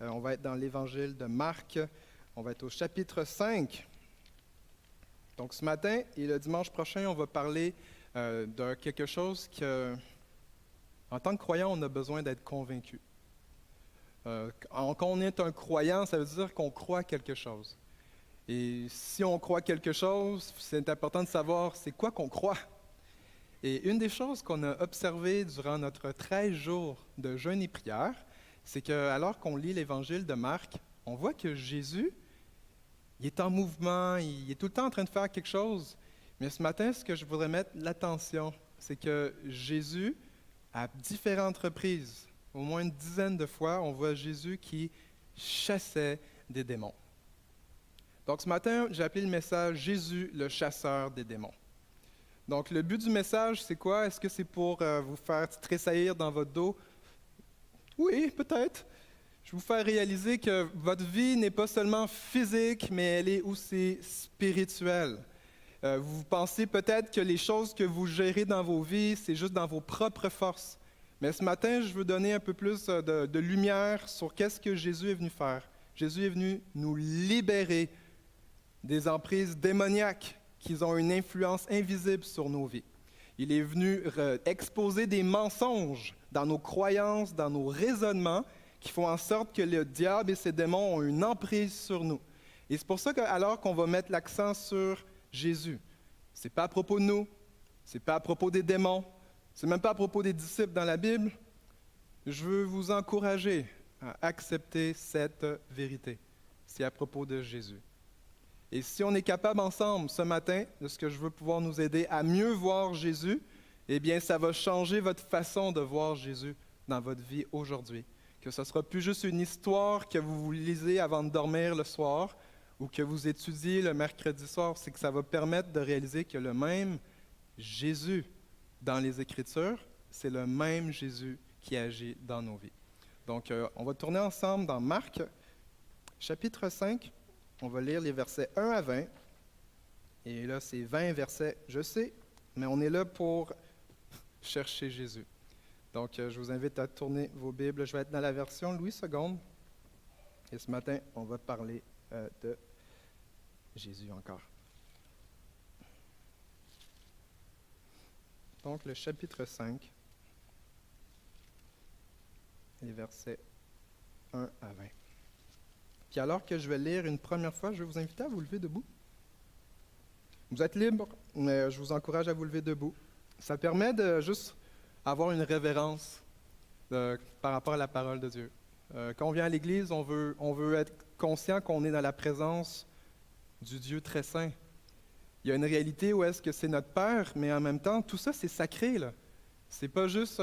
On va être dans l'Évangile de Marc. On va être au chapitre 5. Donc ce matin et le dimanche prochain, on va parler de quelque chose que, en tant que croyant, on a besoin d'être convaincu. Quand on est un croyant, ça veut dire qu'on croit quelque chose. Et si on croit quelque chose, c'est important de savoir c'est quoi qu'on croit. Et une des choses qu'on a observées durant notre 13 jours de jeûne et prière, c'est que alors qu'on lit l'Évangile de Marc, on voit que Jésus, il est en mouvement, il est tout le temps en train de faire quelque chose. Mais ce matin, ce que je voudrais mettre l'attention, c'est que Jésus, à différentes reprises, au moins une dizaine de fois, on voit Jésus qui chassait des démons. Donc ce matin, j'ai appelé le message « Jésus, le chasseur des démons ». Donc le but du message, c'est quoi? Est-ce que c'est pour vous faire tressaillir dans votre dos? Oui, peut-être. Je vais vous faire réaliser que votre vie n'est pas seulement physique, mais elle est aussi spirituelle. Vous pensez peut-être que les choses que vous gérez dans vos vies, c'est juste dans vos propres forces. Mais ce matin, je veux donner un peu plus de lumière sur qu'est-ce que Jésus est venu faire. Jésus est venu nous libérer des emprises démoniaques qui ont une influence invisible sur nos vies. Il est venu exposer des mensonges dans nos croyances, dans nos raisonnements, qui font en sorte que le diable et ses démons ont une emprise sur nous. Et c'est pour ça que, alors qu'on va mettre l'accent sur Jésus, c'est pas à propos de nous, c'est pas à propos des démons, c'est même pas à propos des disciples dans la Bible. Je veux vous encourager à accepter cette vérité. C'est à propos de Jésus. Et si on est capable ensemble ce matin, de ce que je veux pouvoir nous aider à mieux voir Jésus, eh bien, ça va changer votre façon de voir Jésus dans votre vie aujourd'hui. Que ce ne sera plus juste une histoire que vous lisez avant de dormir le soir ou que vous étudiez le mercredi soir, c'est que ça va permettre de réaliser que le même Jésus dans les Écritures, c'est le même Jésus qui agit dans nos vies. Donc, on va tourner ensemble dans Marc, chapitre 5. On va lire les versets 1 à 20. Et là, c'est 20 versets, je sais, mais on est là pour chercher Jésus. Donc, je vous invite à tourner vos Bibles. Je vais être dans la version Louis II. Et ce matin, on va parler de Jésus encore. Donc, le chapitre 5, les versets 1 à 20. Puis alors que je vais lire une première fois, je vais vous inviter à vous lever debout. Vous êtes libre, mais je vous encourage à vous lever debout. Ça permet de juste avoir une révérence par rapport à la parole de Dieu. Quand on vient à l'Église, on veut être conscient qu'on est dans la présence du Dieu très saint. Il y a une réalité où est-ce que c'est notre Père, mais en même temps, tout ça, c'est sacré, là. C'est pas juste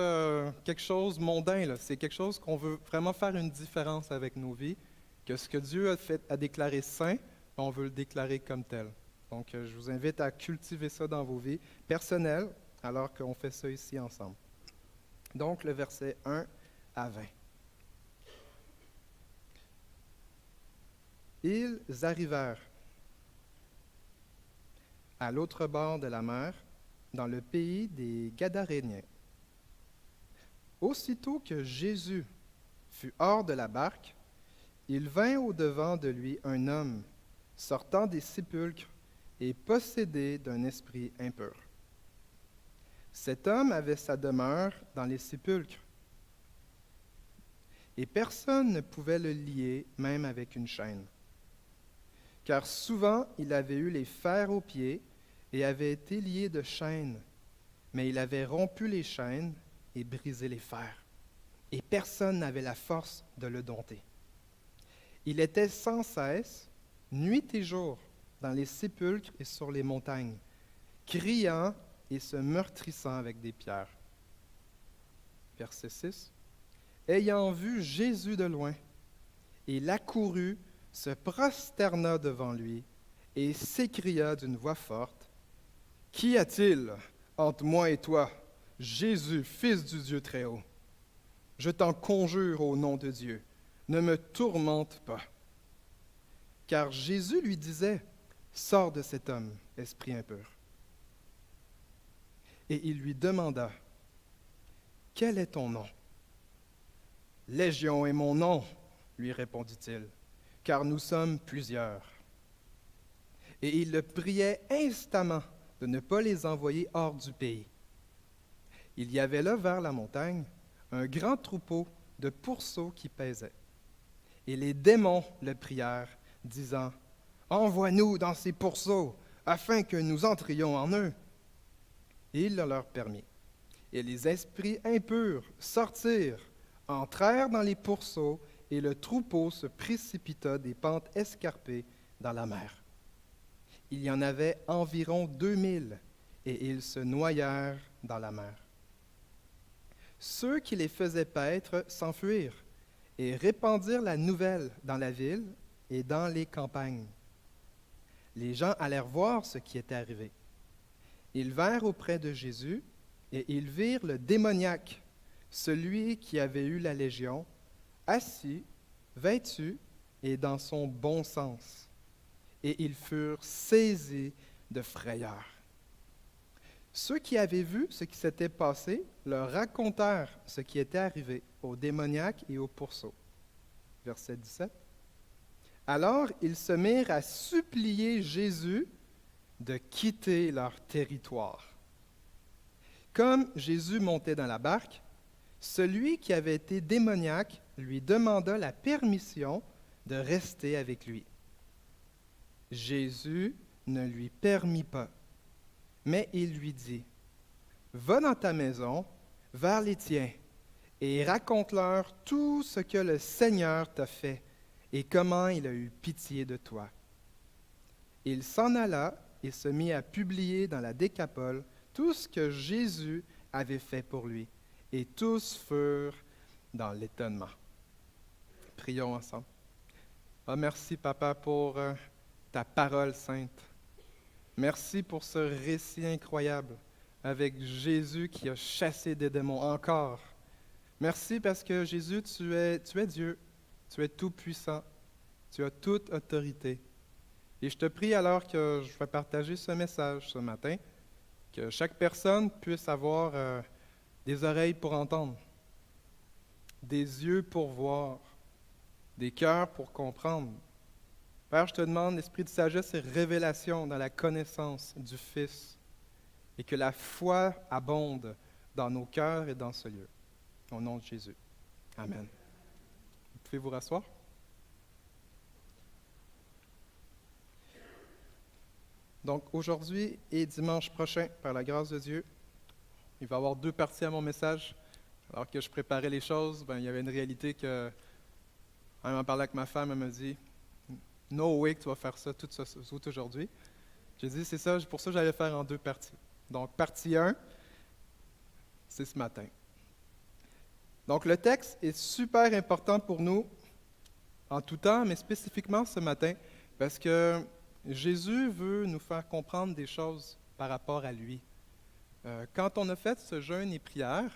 quelque chose mondain, là. C'est quelque chose qu'on veut vraiment faire une différence avec nos vies, que ce que Dieu a déclaré saint, on veut le déclarer comme tel. Donc, je vous invite à cultiver ça dans vos vies personnelles, alors qu'on fait ça ici ensemble. Donc, le verset 1 à 20. Ils arrivèrent à l'autre bord de la mer, dans le pays des Gadaréniens. Aussitôt que Jésus fut hors de la barque, il vint au-devant de lui un homme sortant des sépulcres et possédé d'un esprit impur. Cet homme avait sa demeure dans les sépulcres, et personne ne pouvait le lier, même avec une chaîne. Car souvent il avait eu les fers aux pieds et avait été lié de chaînes, mais il avait rompu les chaînes et brisé les fers, et personne n'avait la force de le dompter. Il était sans cesse, nuit et jour, dans les sépulcres et sur les montagnes, criant et se meurtrissant avec des pierres. Verset 6. Ayant vu Jésus de loin, il accourut, se prosterna devant lui et s'écria d'une voix forte, « Qu'y a-t-il entre moi et toi, Jésus, Fils du Dieu Très-Haut? Je t'en conjure au nom de Dieu, ne me tourmente pas. » Car Jésus lui disait, « Sors de cet homme, esprit impur. » Et il lui demanda, « Quel est ton nom? » « Légion est mon nom, lui répondit-il, car nous sommes plusieurs. Et il le priait instamment de ne pas les envoyer hors du pays. Il y avait là, vers la montagne, un grand troupeau de pourceaux qui paisait. Et les démons le prièrent, disant, « Envoie-nous dans ces pourceaux, afin que nous entrions en eux. » Et il le leur permit. Et les esprits impurs sortirent, entrèrent dans les pourceaux, et le troupeau se précipita des pentes escarpées dans la mer. Il y en avait environ 2000, et ils se noyèrent dans la mer. Ceux qui les faisaient paître s'enfuirent et répandirent la nouvelle dans la ville et dans les campagnes. Les gens allèrent voir ce qui était arrivé. Ils vinrent auprès de Jésus et ils virent le démoniaque, celui qui avait eu la légion, assis, vêtu et dans son bon sens. Et ils furent saisis de frayeur. Ceux qui avaient vu ce qui s'était passé leur racontèrent ce qui était arrivé au démoniaque et au pourceau. Verset 17. Alors ils se mirent à supplier Jésus de quitter leur territoire. Comme Jésus montait dans la barque, celui qui avait été démoniaque lui demanda la permission de rester avec lui. Jésus ne lui permit pas, mais il lui dit, « Va dans ta maison, vers les tiens, et raconte-leur tout ce que le Seigneur t'a fait et comment il a eu pitié de toi. » Il s'en alla et se mit à publier dans la Décapole tout ce que Jésus avait fait pour lui, et tous furent dans l'étonnement. Prions ensemble. Ah, merci, Papa, pour ta parole sainte. Merci pour ce récit incroyable avec Jésus qui a chassé des démons encore. Merci parce que Jésus, tu es Dieu, tu es tout-puissant, tu as toute autorité. Et je te prie alors que je vais partager ce message ce matin, que chaque personne puisse avoir des oreilles pour entendre, des yeux pour voir, des cœurs pour comprendre. Père, je te demande l'esprit de sagesse et révélation dans la connaissance du Fils et que la foi abonde dans nos cœurs et dans ce lieu. Au nom de Jésus. Amen. Vous pouvez vous rasseoir? Donc aujourd'hui et dimanche prochain, par la grâce de Dieu, il va y avoir 2 parties à mon message. Alors que je préparais les choses, il y avait une réalité que, en parlant avec ma femme, elle me dit « No way que tu vas faire ça tout aujourd'hui. » J'ai dit « C'est ça, pour ça que j'allais faire en 2 parties. » Donc partie 1, c'est ce matin. Donc le texte est super important pour nous en tout temps, mais spécifiquement ce matin, parce que Jésus veut nous faire comprendre des choses par rapport à lui. Quand on a fait ce jeûne et prière,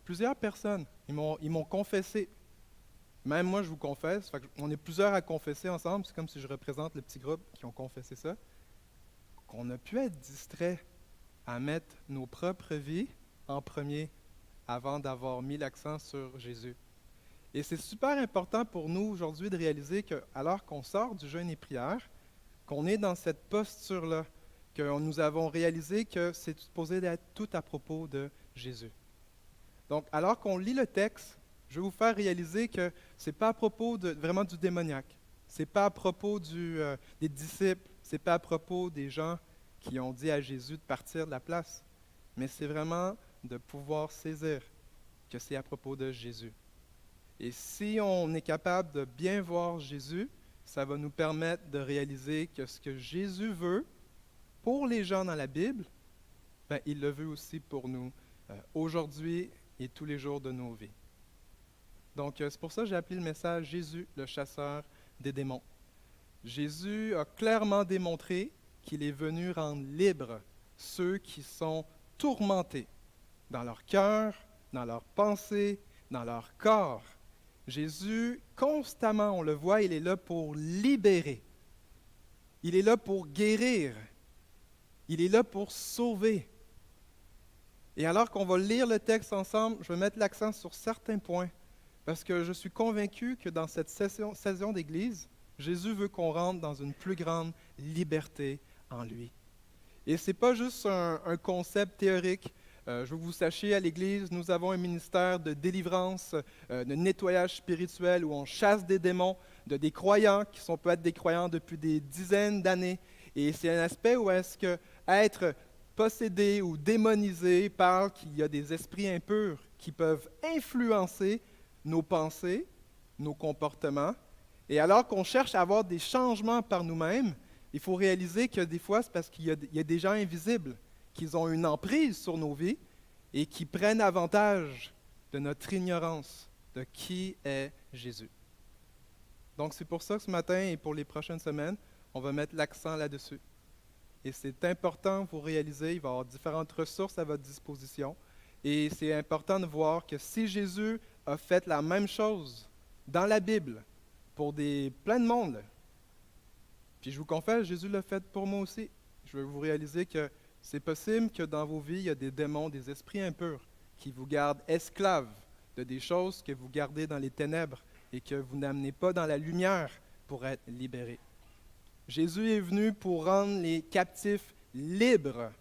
plusieurs personnes, ils m'ont confessé. Même moi, je vous confesse. On est plusieurs à confesser ensemble. C'est comme si je représente le petit groupe qui ont confessé ça. Qu'on a pu être distrait à mettre nos propres vies en premier avant d'avoir mis l'accent sur Jésus. Et c'est super important pour nous aujourd'hui de réaliser que, alors qu'on sort du jeûne et prière, qu'on est dans cette posture-là, que nous avons réalisé que c'est supposé d'être tout à propos de Jésus. Donc, alors qu'on lit le texte, je vais vous faire réaliser que ce n'est pas à propos vraiment du démoniaque. Ce n'est pas à propos des disciples. Ce n'est pas à propos des gens qui ont dit à Jésus de partir de la place. Mais c'est vraiment de pouvoir saisir que c'est à propos de Jésus. Et si on est capable de bien voir Jésus, ça va nous permettre de réaliser que ce que Jésus veut pour les gens dans la Bible, il le veut aussi pour nous aujourd'hui et tous les jours de nos vies. Donc, c'est pour ça que j'ai appelé le message « Jésus, le chasseur des démons ». Jésus a clairement démontré qu'il est venu rendre libres ceux qui sont tourmentés dans leur cœur, dans leurs pensées, dans leur corps. Jésus, constamment, on le voit, il est là pour libérer. Il est là pour guérir. Il est là pour sauver. Et alors qu'on va lire le texte ensemble, je vais mettre l'accent sur certains points Parce que je suis convaincu que dans cette saison d'Église, Jésus veut qu'on rentre dans une plus grande liberté en lui. Et ce n'est pas juste un concept théorique. Je veux que vous sachiez, à l'Église, nous avons un ministère de délivrance, de nettoyage spirituel où on chasse des démons de des croyants qui sont peut-être des croyants depuis des dizaines d'années. Et c'est un aspect où est-ce que être possédé ou démonisé parle qu'il y a des esprits impurs qui peuvent influencer nos pensées, nos comportements. Et alors qu'on cherche à avoir des changements par nous-mêmes, il faut réaliser que des fois, c'est parce qu'il y a des gens invisibles qui ont une emprise sur nos vies et qui prennent avantage de notre ignorance de qui est Jésus. Donc, c'est pour ça que ce matin et pour les prochaines semaines, on va mettre l'accent là-dessus. Et c'est important, vous réalisez, il va y avoir différentes ressources à votre disposition. Et c'est important de voir que si Jésus a fait la même chose dans la Bible pour plein de monde, puis je vous confesse, Jésus l'a fait pour moi aussi. Je veux vous réaliser que c'est possible que dans vos vies, il y a des démons, des esprits impurs qui vous gardent esclaves de des choses que vous gardez dans les ténèbres et que vous n'amenez pas dans la lumière pour être libérés. Jésus est venu pour rendre les captifs libres.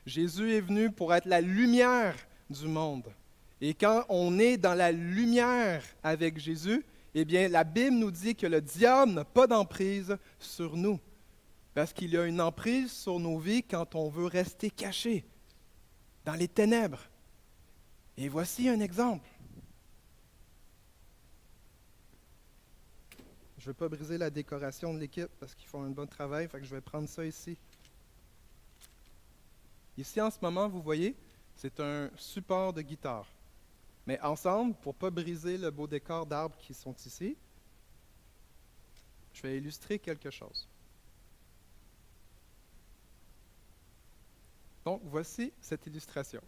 Jésus est venu pour être la lumière du monde. Et quand on est dans la lumière avec Jésus, eh bien, la Bible nous dit que le diable n'a pas d'emprise sur nous. Parce qu'il y a une emprise sur nos vies quand on veut rester caché dans les ténèbres. Et voici un exemple. Je ne veux pas briser la décoration de l'équipe parce qu'ils font un bon travail, fait que je vais prendre ça ici. Ici, en ce moment, vous voyez, c'est un support de guitare. Mais ensemble, pour ne pas briser le beau décor d'arbres qui sont ici, je vais illustrer quelque chose. Donc, voici cette illustration.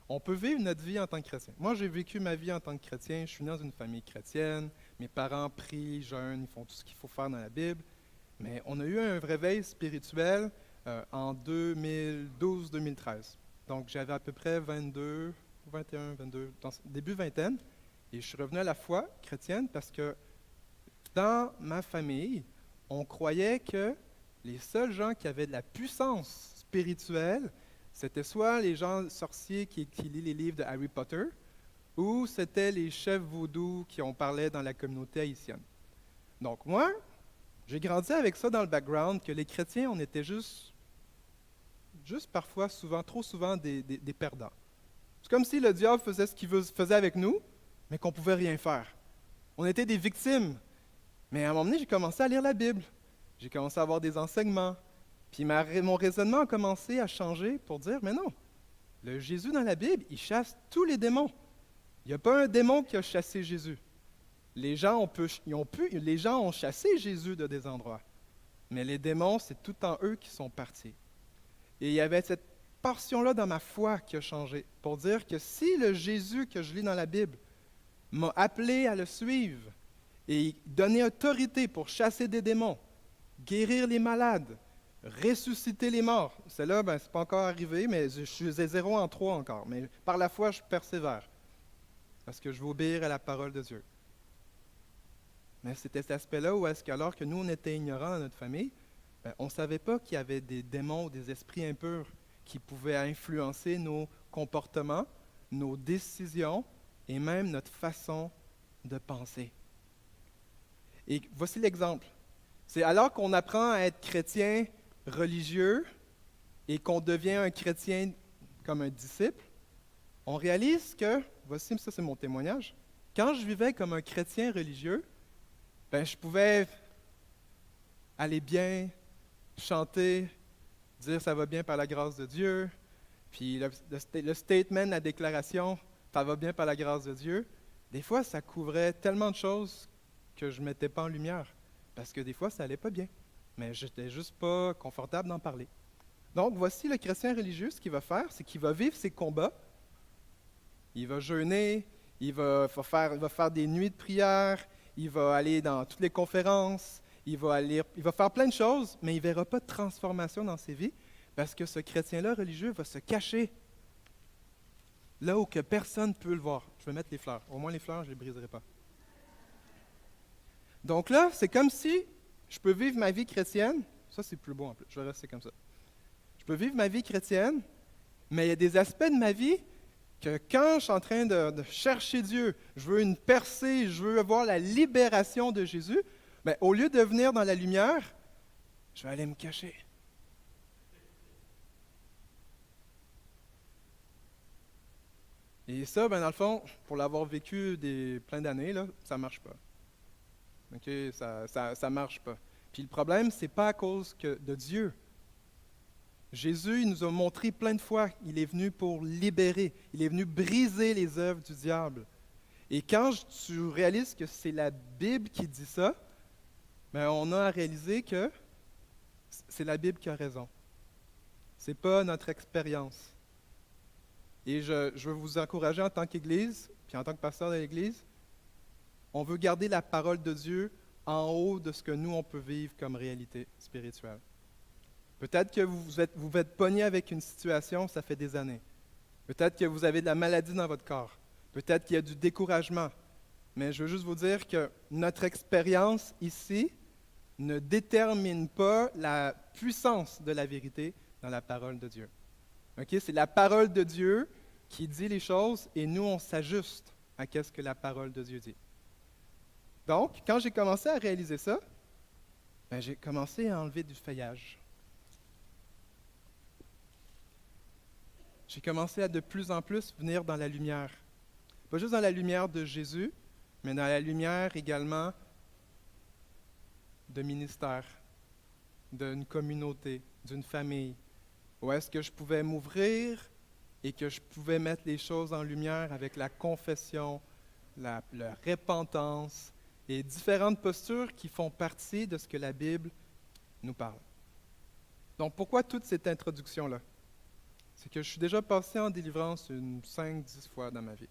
On peut vivre notre vie en tant que chrétien. Moi, j'ai vécu ma vie en tant que chrétien. Je suis né dans une famille chrétienne. Mes parents prient, jeûnent, ils font tout ce qu'il faut faire dans la Bible. Mais on a eu un réveil spirituel en 2012-2013. Donc, j'avais à peu près 22, début vingtaine. Et je suis revenu à la foi chrétienne parce que dans ma famille, on croyait que les seuls gens qui avaient de la puissance spirituelle, c'était soit les gens sorciers qui lisent les livres de Harry Potter, ou c'était les chefs vaudous qui ont parlé dans la communauté haïtienne. Donc moi, j'ai grandi avec ça dans le background, que les chrétiens, on était juste parfois, trop souvent, des perdants. C'est comme si le diable faisait ce qu'il faisait avec nous, mais qu'on ne pouvait rien faire. On était des victimes. Mais à un moment donné, j'ai commencé à lire la Bible. J'ai commencé à avoir des enseignements. Puis mon raisonnement a commencé à changer pour dire, mais non, le Jésus dans la Bible, il chasse tous les démons. Il n'y a pas un démon qui a chassé Jésus. Les gens ont chassé Jésus de des endroits. Mais les démons, c'est tout en eux qui sont partis. Et il y avait cette portion-là dans ma foi qui a changé, pour dire que si le Jésus que je lis dans la Bible m'a appelé à le suivre et donner autorité pour chasser des démons, guérir les malades, ressusciter les morts. Celle-là, ce n'est pas encore arrivé, mais je suis 0 en 3 encore. Mais par la foi, je persévère. Parce que je veux obéir à la parole de Dieu. Mais c'était cet aspect-là où est-ce qu'alors que nous, on était ignorants dans notre famille, on ne savait pas qu'il y avait des démons, des esprits impurs qui pouvaient influencer nos comportements, nos décisions et même notre façon de penser. Et voici l'exemple. C'est alors qu'on apprend à être chrétien religieux et qu'on devient un chrétien comme un disciple, on réalise que, voici, ça c'est mon témoignage, quand je vivais comme un chrétien religieux, je pouvais aller bien, chanter, dire ça va bien par la grâce de Dieu, puis le statement, la déclaration, ça va bien par la grâce de Dieu, des fois ça couvrait tellement de choses que je ne mettais pas en lumière, parce que des fois ça n'allait pas bien. Mais je n'étais juste pas confortable d'en parler. Donc, voici le chrétien religieux, ce qu'il va faire, c'est qu'il va vivre ses combats. Il va jeûner, il va faire des nuits de prière, il va aller dans toutes les conférences, il va faire plein de choses, mais il ne verra pas de transformation dans ses vies, parce que ce chrétien-là religieux va se cacher là où que personne ne peut le voir. Je vais mettre les fleurs. Au moins les fleurs, je ne les briserai pas. Donc là, c'est comme si je peux vivre ma vie chrétienne. Ça, c'est plus beau en plus. Je vais rester comme ça. Je peux vivre ma vie chrétienne, mais il y a des aspects de ma vie que quand je suis en train de chercher Dieu, je veux une percée, je veux avoir la libération de Jésus, bien, au lieu de venir dans la lumière, je vais aller me cacher. Et ça, ben, dans le fond, pour l'avoir vécu plein d'années, là, ça ne marche pas. OK? Ça marche pas. Puis le problème, ce n'est pas à cause de Dieu. Jésus, il nous a montré plein de fois, il est venu pour libérer, il est venu briser les œuvres du diable. Et quand tu réalises que c'est la Bible qui dit ça, ben on a à réaliser que c'est la Bible qui a raison. Ce n'est pas notre expérience. Et je veux vous encourager en tant qu'Église, puis en tant que pasteur de l'Église, on veut garder la parole de Dieu en haut de ce que nous, on peut vivre comme réalité spirituelle. Peut-être que vous êtes pogné avec une situation, ça fait des années. Peut-être que vous avez de la maladie dans votre corps. Peut-être qu'il y a du découragement. Mais je veux juste vous dire que notre expérience ici ne détermine pas la puissance de la vérité dans la parole de Dieu. Okay? C'est la parole de Dieu qui dit les choses et nous, on s'ajuste à ce que la parole de Dieu dit. Donc, quand j'ai commencé à réaliser ça, ben, j'ai commencé à enlever du feuillage. J'ai commencé à de plus en plus venir dans la lumière. Pas juste dans la lumière de Jésus, mais dans la lumière également de ministère, d'une communauté, d'une famille. Où est-ce que je pouvais m'ouvrir et que je pouvais mettre les choses en lumière avec la confession, la repentance et différentes postures qui font partie de ce que la Bible nous parle. Donc pourquoi toute cette introduction-là? C'est que je suis déjà passé en délivrance 5-10 fois dans ma vie.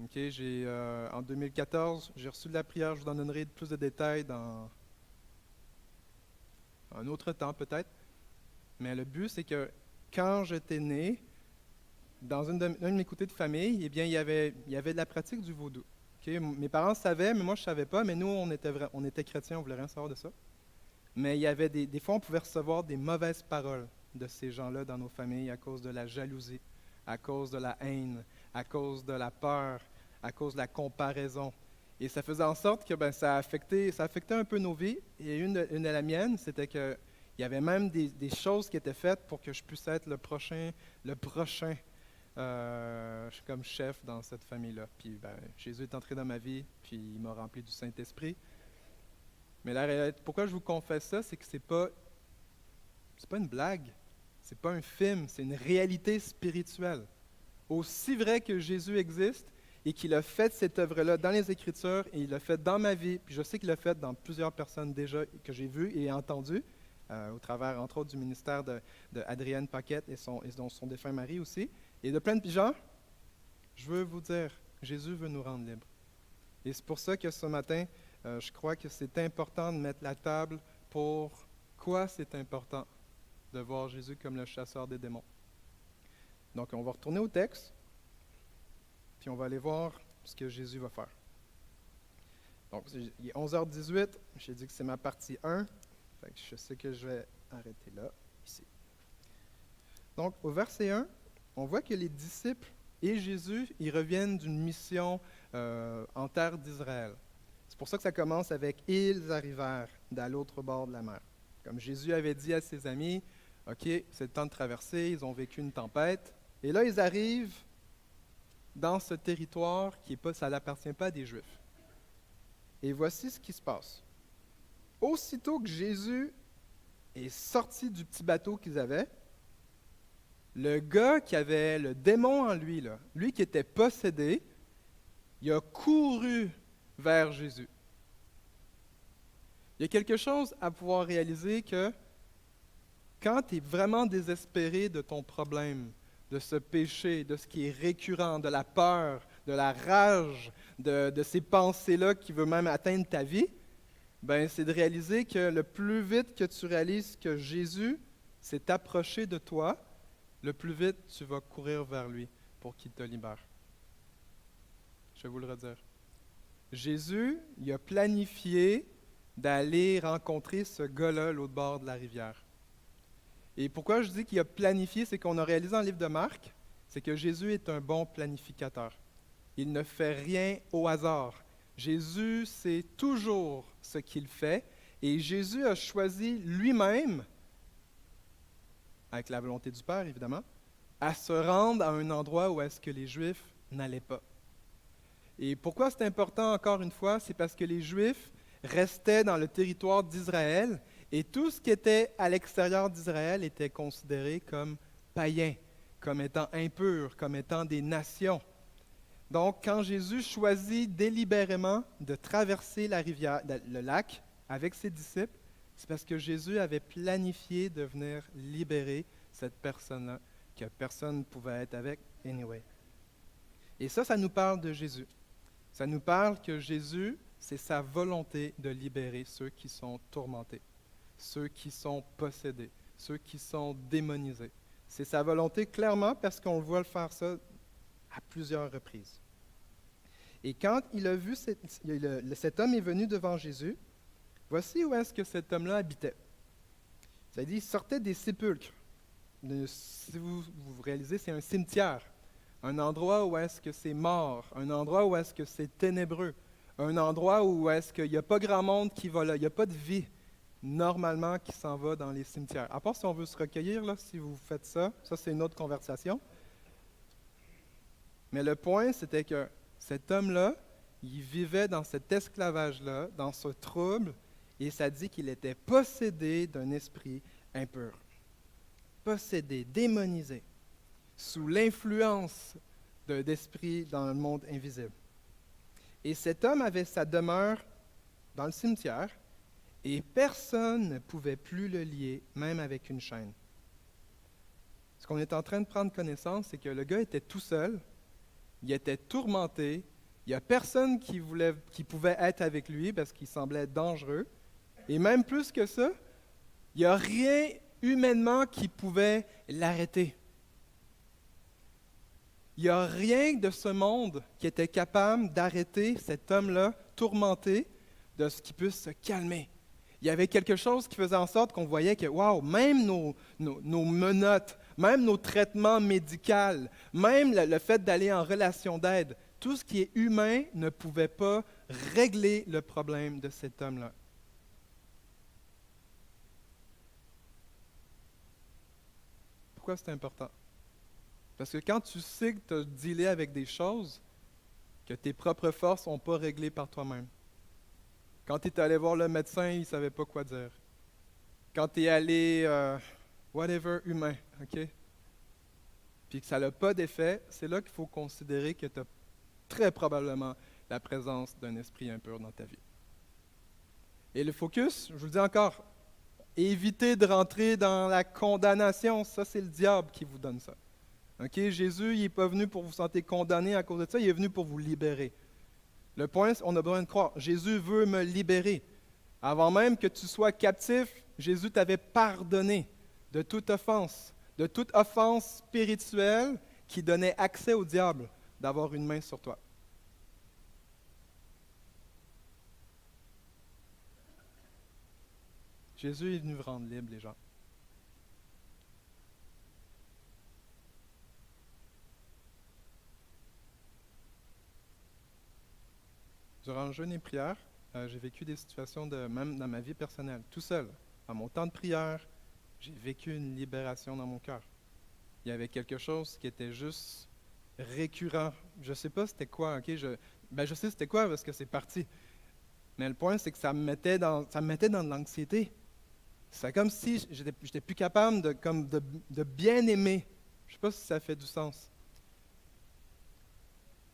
Okay, en 2014, j'ai reçu de la prière, je vous en donnerai plus de détails dans un autre temps peut-être. Mais le but, c'est que quand j'étais né, dans un de mes côtés de famille, eh bien, il y avait de la pratique du vaudou. Okay? Mes parents savaient, mais moi je ne savais pas, mais nous, on était chrétiens, on ne voulait rien savoir de ça. Mais il y avait des fois, on pouvait recevoir des mauvaises paroles de ces gens-là dans nos familles à cause de la jalousie, à cause de la haine, à cause de la peur, à cause de la comparaison. Et ça faisait en sorte que ça affectait un peu nos vies. Et une de la mienne, c'était qu'il y avait même des choses qui étaient faites pour que je puisse être le prochain comme chef dans cette famille-là. Puis Jésus est entré dans ma vie, puis il m'a rempli du Saint-Esprit. Mais la réalité, pourquoi je vous confesse ça, c'est que c'est pas une blague. C'est pas un film, c'est une réalité spirituelle. Aussi vrai que Jésus existe et qu'il a fait cette œuvre-là dans les Écritures et il l'a fait dans ma vie, puis je sais qu'il l'a fait dans plusieurs personnes déjà que j'ai vues et entendues, au travers, entre autres, du ministère de Adrienne Paquette et son défunt mari aussi, et de plein de gens, je veux vous dire, Jésus veut nous rendre libres. Et c'est pour ça que ce matin, je crois que c'est important de mettre la table pour quoi c'est important de voir Jésus comme le chasseur des démons. Donc, on va retourner au texte, puis on va aller voir ce que Jésus va faire. Donc, il est 11h18, j'ai dit que c'est ma partie 1, fait que je sais que je vais arrêter là, ici. Donc, au verset 1, on voit que les disciples et Jésus, ils reviennent d'une mission en terre d'Israël. C'est pour ça que ça commence avec « Ils arrivèrent d'à l'autre bord de la mer ». Comme Jésus avait dit à ses amis, « OK, c'est le temps de traverser, ils ont vécu une tempête. » Et là, ils arrivent dans ce territoire ça n'appartient pas à des Juifs. Et voici ce qui se passe. Aussitôt que Jésus est sorti du petit bateau qu'ils avaient, le gars qui avait le démon en lui, lui qui était possédé, il a couru vers Jésus. Il y a quelque chose à pouvoir réaliser que quand tu es vraiment désespéré de ton problème, de ce péché, de ce qui est récurrent, de la peur, de la rage, de ces pensées-là qui veulent même atteindre ta vie, c'est de réaliser que le plus vite que tu réalises que Jésus s'est approché de toi, le plus vite tu vas courir vers lui pour qu'il te libère. vais vous le redire. Jésus, il a planifié d'aller rencontrer ce gars-là à l'autre bord de la rivière. Et pourquoi je dis qu'il a planifié, c'est qu'on a réalisé dans le livre de Marc, c'est que Jésus est un bon planificateur. Il ne fait rien au hasard. Jésus sait toujours ce qu'il fait et Jésus a choisi lui-même, avec la volonté du Père évidemment, à se rendre à un endroit où est-ce que les Juifs n'allaient pas. Et pourquoi c'est important encore une fois? C'est parce que les Juifs restaient dans le territoire d'Israël et tout ce qui était à l'extérieur d'Israël était considéré comme païen, comme étant impur, comme étant des nations. Donc, quand Jésus choisit délibérément de traverser la rivière, le lac avec ses disciples, c'est parce que Jésus avait planifié de venir libérer cette personne-là, que personne ne pouvait être avec anyway. Et ça nous parle de Jésus. Ça nous parle que Jésus, c'est sa volonté de libérer ceux qui sont tourmentés, ceux qui sont possédés, ceux qui sont démonisés. C'est sa volonté clairement parce qu'on le voit le faire ça à plusieurs reprises. Et quand il a vu cet homme est venu devant Jésus, voici où est-ce que cet homme-là habitait. Ça dit, il sortait des sépulcres. Si vous réalisez, c'est un cimetière. Un endroit où est-ce que c'est mort, un endroit où est-ce que c'est ténébreux, un endroit où est-ce qu'il n'y a pas grand monde qui va là, il n'y a pas de vie normalement qui s'en va dans les cimetières. À part si on veut se recueillir, là, si vous faites ça c'est une autre conversation. Mais le point, c'était que cet homme-là, il vivait dans cet esclavage-là, dans ce trouble, et ça dit qu'il était possédé d'un esprit impur. Possédé, démonisé, sous l'influence d'esprits dans le monde invisible. Et cet homme avait sa demeure dans le cimetière, et personne ne pouvait plus le lier, même avec une chaîne. Ce qu'on est en train de prendre connaissance, c'est que le gars était tout seul, il était tourmenté, il n'y a personne qui pouvait être avec lui parce qu'il semblait dangereux, et même plus que ça, il n'y a rien humainement qui pouvait l'arrêter. Il n'y a rien de ce monde qui était capable d'arrêter cet homme-là, tourmenté, de ce qui puisse se calmer. Il y avait quelque chose qui faisait en sorte qu'on voyait que, wow, même nos menottes, même nos traitements médicaux, même le fait d'aller en relation d'aide, tout ce qui est humain ne pouvait pas régler le problème de cet homme-là. Pourquoi c'est important? Parce que quand tu sais que tu as dealé avec des choses que tes propres forces n'ont pas réglées par toi-même, quand tu es allé voir le médecin, il ne savait pas quoi dire. Quand tu es allé, whatever, humain, OK? Puis que ça n'a pas d'effet, c'est là qu'il faut considérer que tu as très probablement la présence d'un esprit impur dans ta vie. Et le focus, je vous le dis encore, évitez de rentrer dans la condamnation. Ça, c'est le diable qui vous donne ça. OK? Jésus, il n'est pas venu pour vous sentir condamné à cause de ça, il est venu pour vous libérer. Le point, on a besoin de croire. Jésus veut me libérer. Avant même que tu sois captif, Jésus t'avait pardonné de toute offense spirituelle qui donnait accès au diable d'avoir une main sur toi. Jésus est venu rendre libre les gens. Durant le jeûne et prière, j'ai vécu des situations, même dans ma vie personnelle, tout seul. À mon temps de prière, j'ai vécu une libération dans mon cœur. Il y avait quelque chose qui était juste récurrent. Je ne sais pas c'était quoi, ok? Je sais c'était quoi parce que c'est parti. Mais le point, c'est que ça me mettait dans de l'anxiété. C'est comme si j'étais plus capable de bien aimer. Je ne sais pas si ça fait du sens.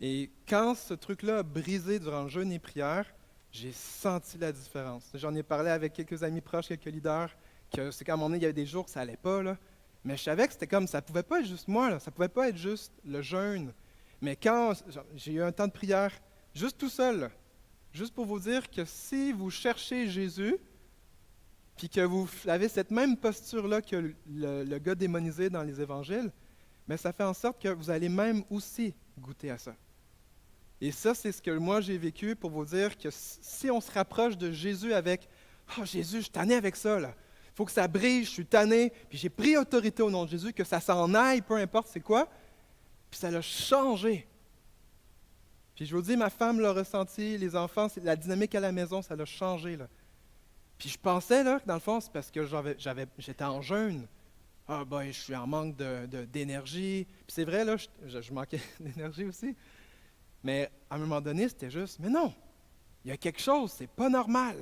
Et quand ce truc-là a brisé durant le jeûne et prière, j'ai senti la différence. J'en ai parlé avec quelques amis proches, quelques leaders, que c'est qu'à un moment donné, il y avait des jours que ça n'allait pas, là. Mais je savais que c'était comme, ça ne pouvait pas être juste moi, là. Ça ne pouvait pas être juste le jeûne. Mais quand j'ai eu un temps de prière, juste tout seul, là, juste pour vous dire que si vous cherchez Jésus, puis que vous avez cette même posture-là que le gars démonisé dans les évangiles, mais ça fait en sorte que vous allez même aussi goûter à ça. Et ça, c'est ce que moi j'ai vécu pour vous dire que si on se rapproche de Jésus avec « Oh Jésus, je suis tanné avec ça, là. Il faut que ça brille, je suis tanné. » Puis j'ai pris autorité au nom de Jésus, que ça s'en aille, peu importe c'est quoi. Puis ça l'a changé. Puis je vous dis, ma femme l'a ressenti, les enfants, la dynamique à la maison, ça l'a changé, là. Puis je pensais, là, que dans le fond, c'est parce que j'étais en jeûne. Ah, ben, je suis en manque d'énergie. Puis c'est vrai, là, je manquais d'énergie aussi. Mais à un moment donné, c'était juste, mais non, il y a quelque chose, c'est pas normal.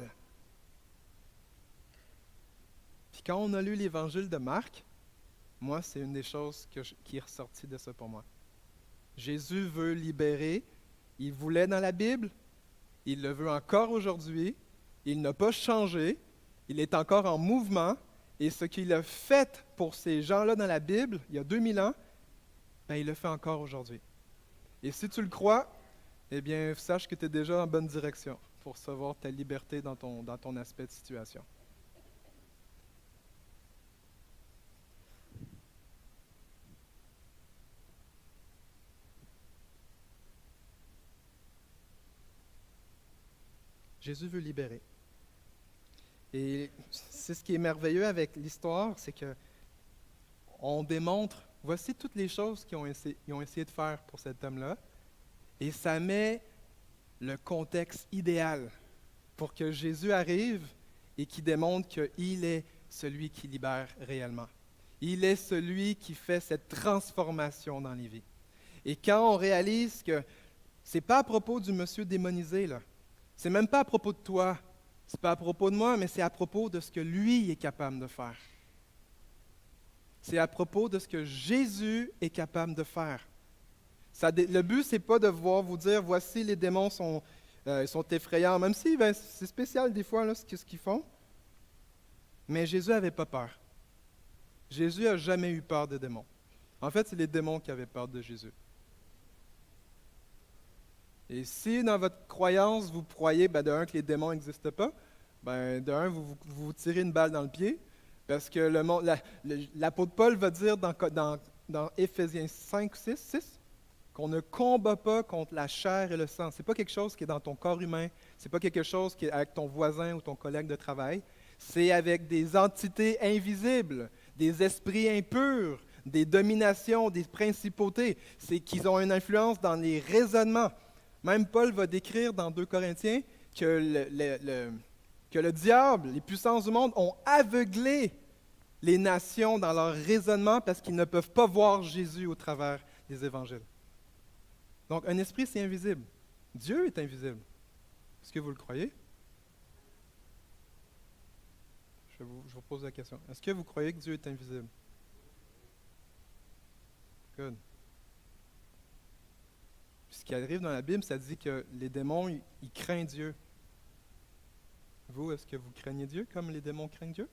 Puis quand on a lu l'évangile de Marc, moi, c'est une des choses qui est ressortie de ça pour moi. Jésus veut libérer, il voulait dans la Bible, il le veut encore aujourd'hui, il n'a pas changé, il est encore en mouvement, et ce qu'il a fait pour ces gens-là dans la Bible, il y a 2000 ans, ben, il le fait encore aujourd'hui. Et si tu le crois, eh bien, sache que tu es déjà en bonne direction pour recevoir ta liberté dans ton aspect de situation. Jésus veut libérer. Et c'est ce qui est merveilleux avec l'histoire, c'est que on démontre, voici toutes les choses qu'ils ont essayé de faire pour cet homme-là, et ça met le contexte idéal pour que Jésus arrive et qui démontre qu'il est celui qui libère réellement. Il est celui qui fait cette transformation dans les vies. Et quand on réalise que ce n'est pas à propos du monsieur démonisé, là, c'est même pas à propos de toi, c'est pas à propos de moi, mais c'est à propos de ce que lui est capable de faire. C'est à propos de ce que Jésus est capable de faire. Le but, ce n'est pas de vous dire, voici les démons sont effrayants, même si c'est spécial des fois là, ce qu'ils font. Mais Jésus n'avait pas peur. Jésus n'a jamais eu peur des démons. En fait, c'est les démons qui avaient peur de Jésus. Et si dans votre croyance, vous croyez, de un, que les démons n'existent pas, de un, vous tirez une balle dans le pied, parce que l'apôtre Paul va dire dans Éphésiens 5, 6, qu'on ne combat pas contre la chair et le sang. Ce n'est pas quelque chose qui est dans ton corps humain, ce n'est pas quelque chose qui est avec ton voisin ou ton collègue de travail, c'est avec des entités invisibles, des esprits impurs, des dominations, des principautés. C'est qu'ils ont une influence dans les raisonnements. Même Paul va décrire dans 2 Corinthiens que le diable, les puissances du monde, ont aveuglé les nations dans leur raisonnement parce qu'ils ne peuvent pas voir Jésus au travers des évangiles. Donc, un esprit, c'est invisible. Dieu est invisible. Est-ce que vous le croyez? Je vous pose la question. Est-ce que vous croyez que Dieu est invisible? Good. Ce qui arrive dans la Bible, ça dit que les démons, ils craignent Dieu. Vous, est-ce que vous craignez Dieu comme les démons craignent Dieu?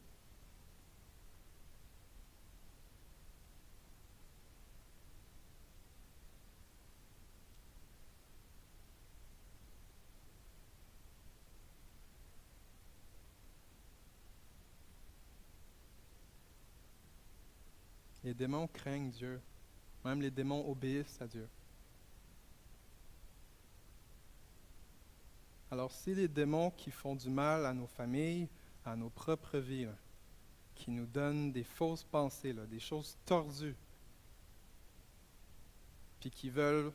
Les démons craignent Dieu. Même les démons obéissent à Dieu. Alors, si les démons qui font du mal à nos familles, à nos propres vies, là, qui nous donnent des fausses pensées, là, des choses tordues, puis qui veulent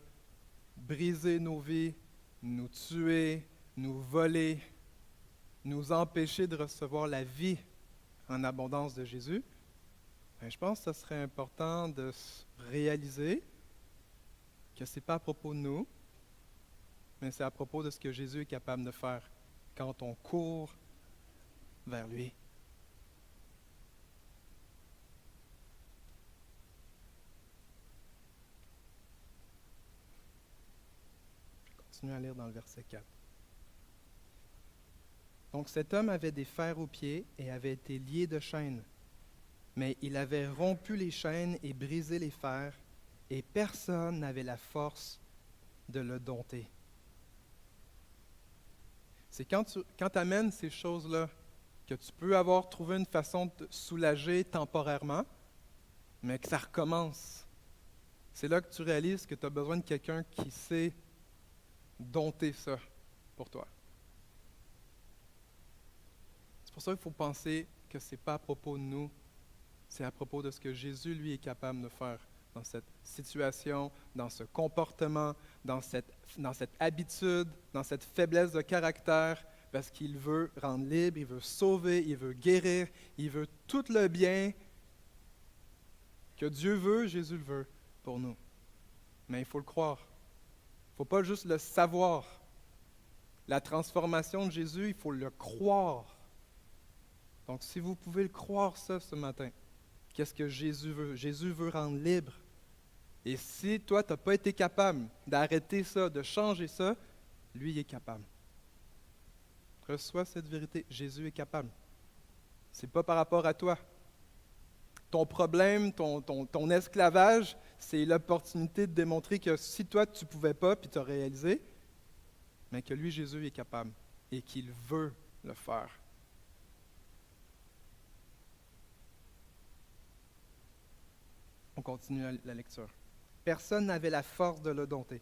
briser nos vies, nous tuer, nous voler, nous empêcher de recevoir la vie en abondance de Jésus, je pense que ce serait important de réaliser que ce n'est pas à propos de nous, mais c'est à propos de ce que Jésus est capable de faire quand on court vers lui. Je continue à lire dans le verset 4. Donc cet homme avait des fers aux pieds et avait été lié de chaînes. Mais il avait rompu les chaînes et brisé les fers, et personne n'avait la force de le dompter. C'est quand tu amènes ces choses-là que tu peux avoir trouvé une façon de te soulager temporairement, mais que ça recommence. C'est là que tu réalises que tu as besoin de quelqu'un qui sait dompter ça pour toi. C'est pour ça qu'il faut penser que ce n'est pas à propos de nous, c'est à propos de ce que Jésus, lui, est capable de faire dans cette situation, dans ce comportement, dans cette habitude, dans cette faiblesse de caractère, parce qu'il veut rendre libre, il veut sauver, il veut guérir, il veut tout le bien que Dieu veut, Jésus le veut pour nous. Mais il faut le croire. Il ne faut pas juste le savoir. La transformation de Jésus, il faut le croire. Donc, si vous pouvez le croire ça ce matin, qu'est-ce que Jésus veut? Jésus veut rendre libre. Et si toi, tu n'as pas été capable d'arrêter ça, de changer ça, lui, il est capable. Reçois cette vérité. Jésus est capable. Ce n'est pas par rapport à toi. Ton problème, ton esclavage, c'est l'opportunité de démontrer que si toi, tu ne pouvais pas, puis tu as réalisé, mais que lui, Jésus, est capable et qu'il veut le faire. On continue la lecture. Personne n'avait la force de le dompter.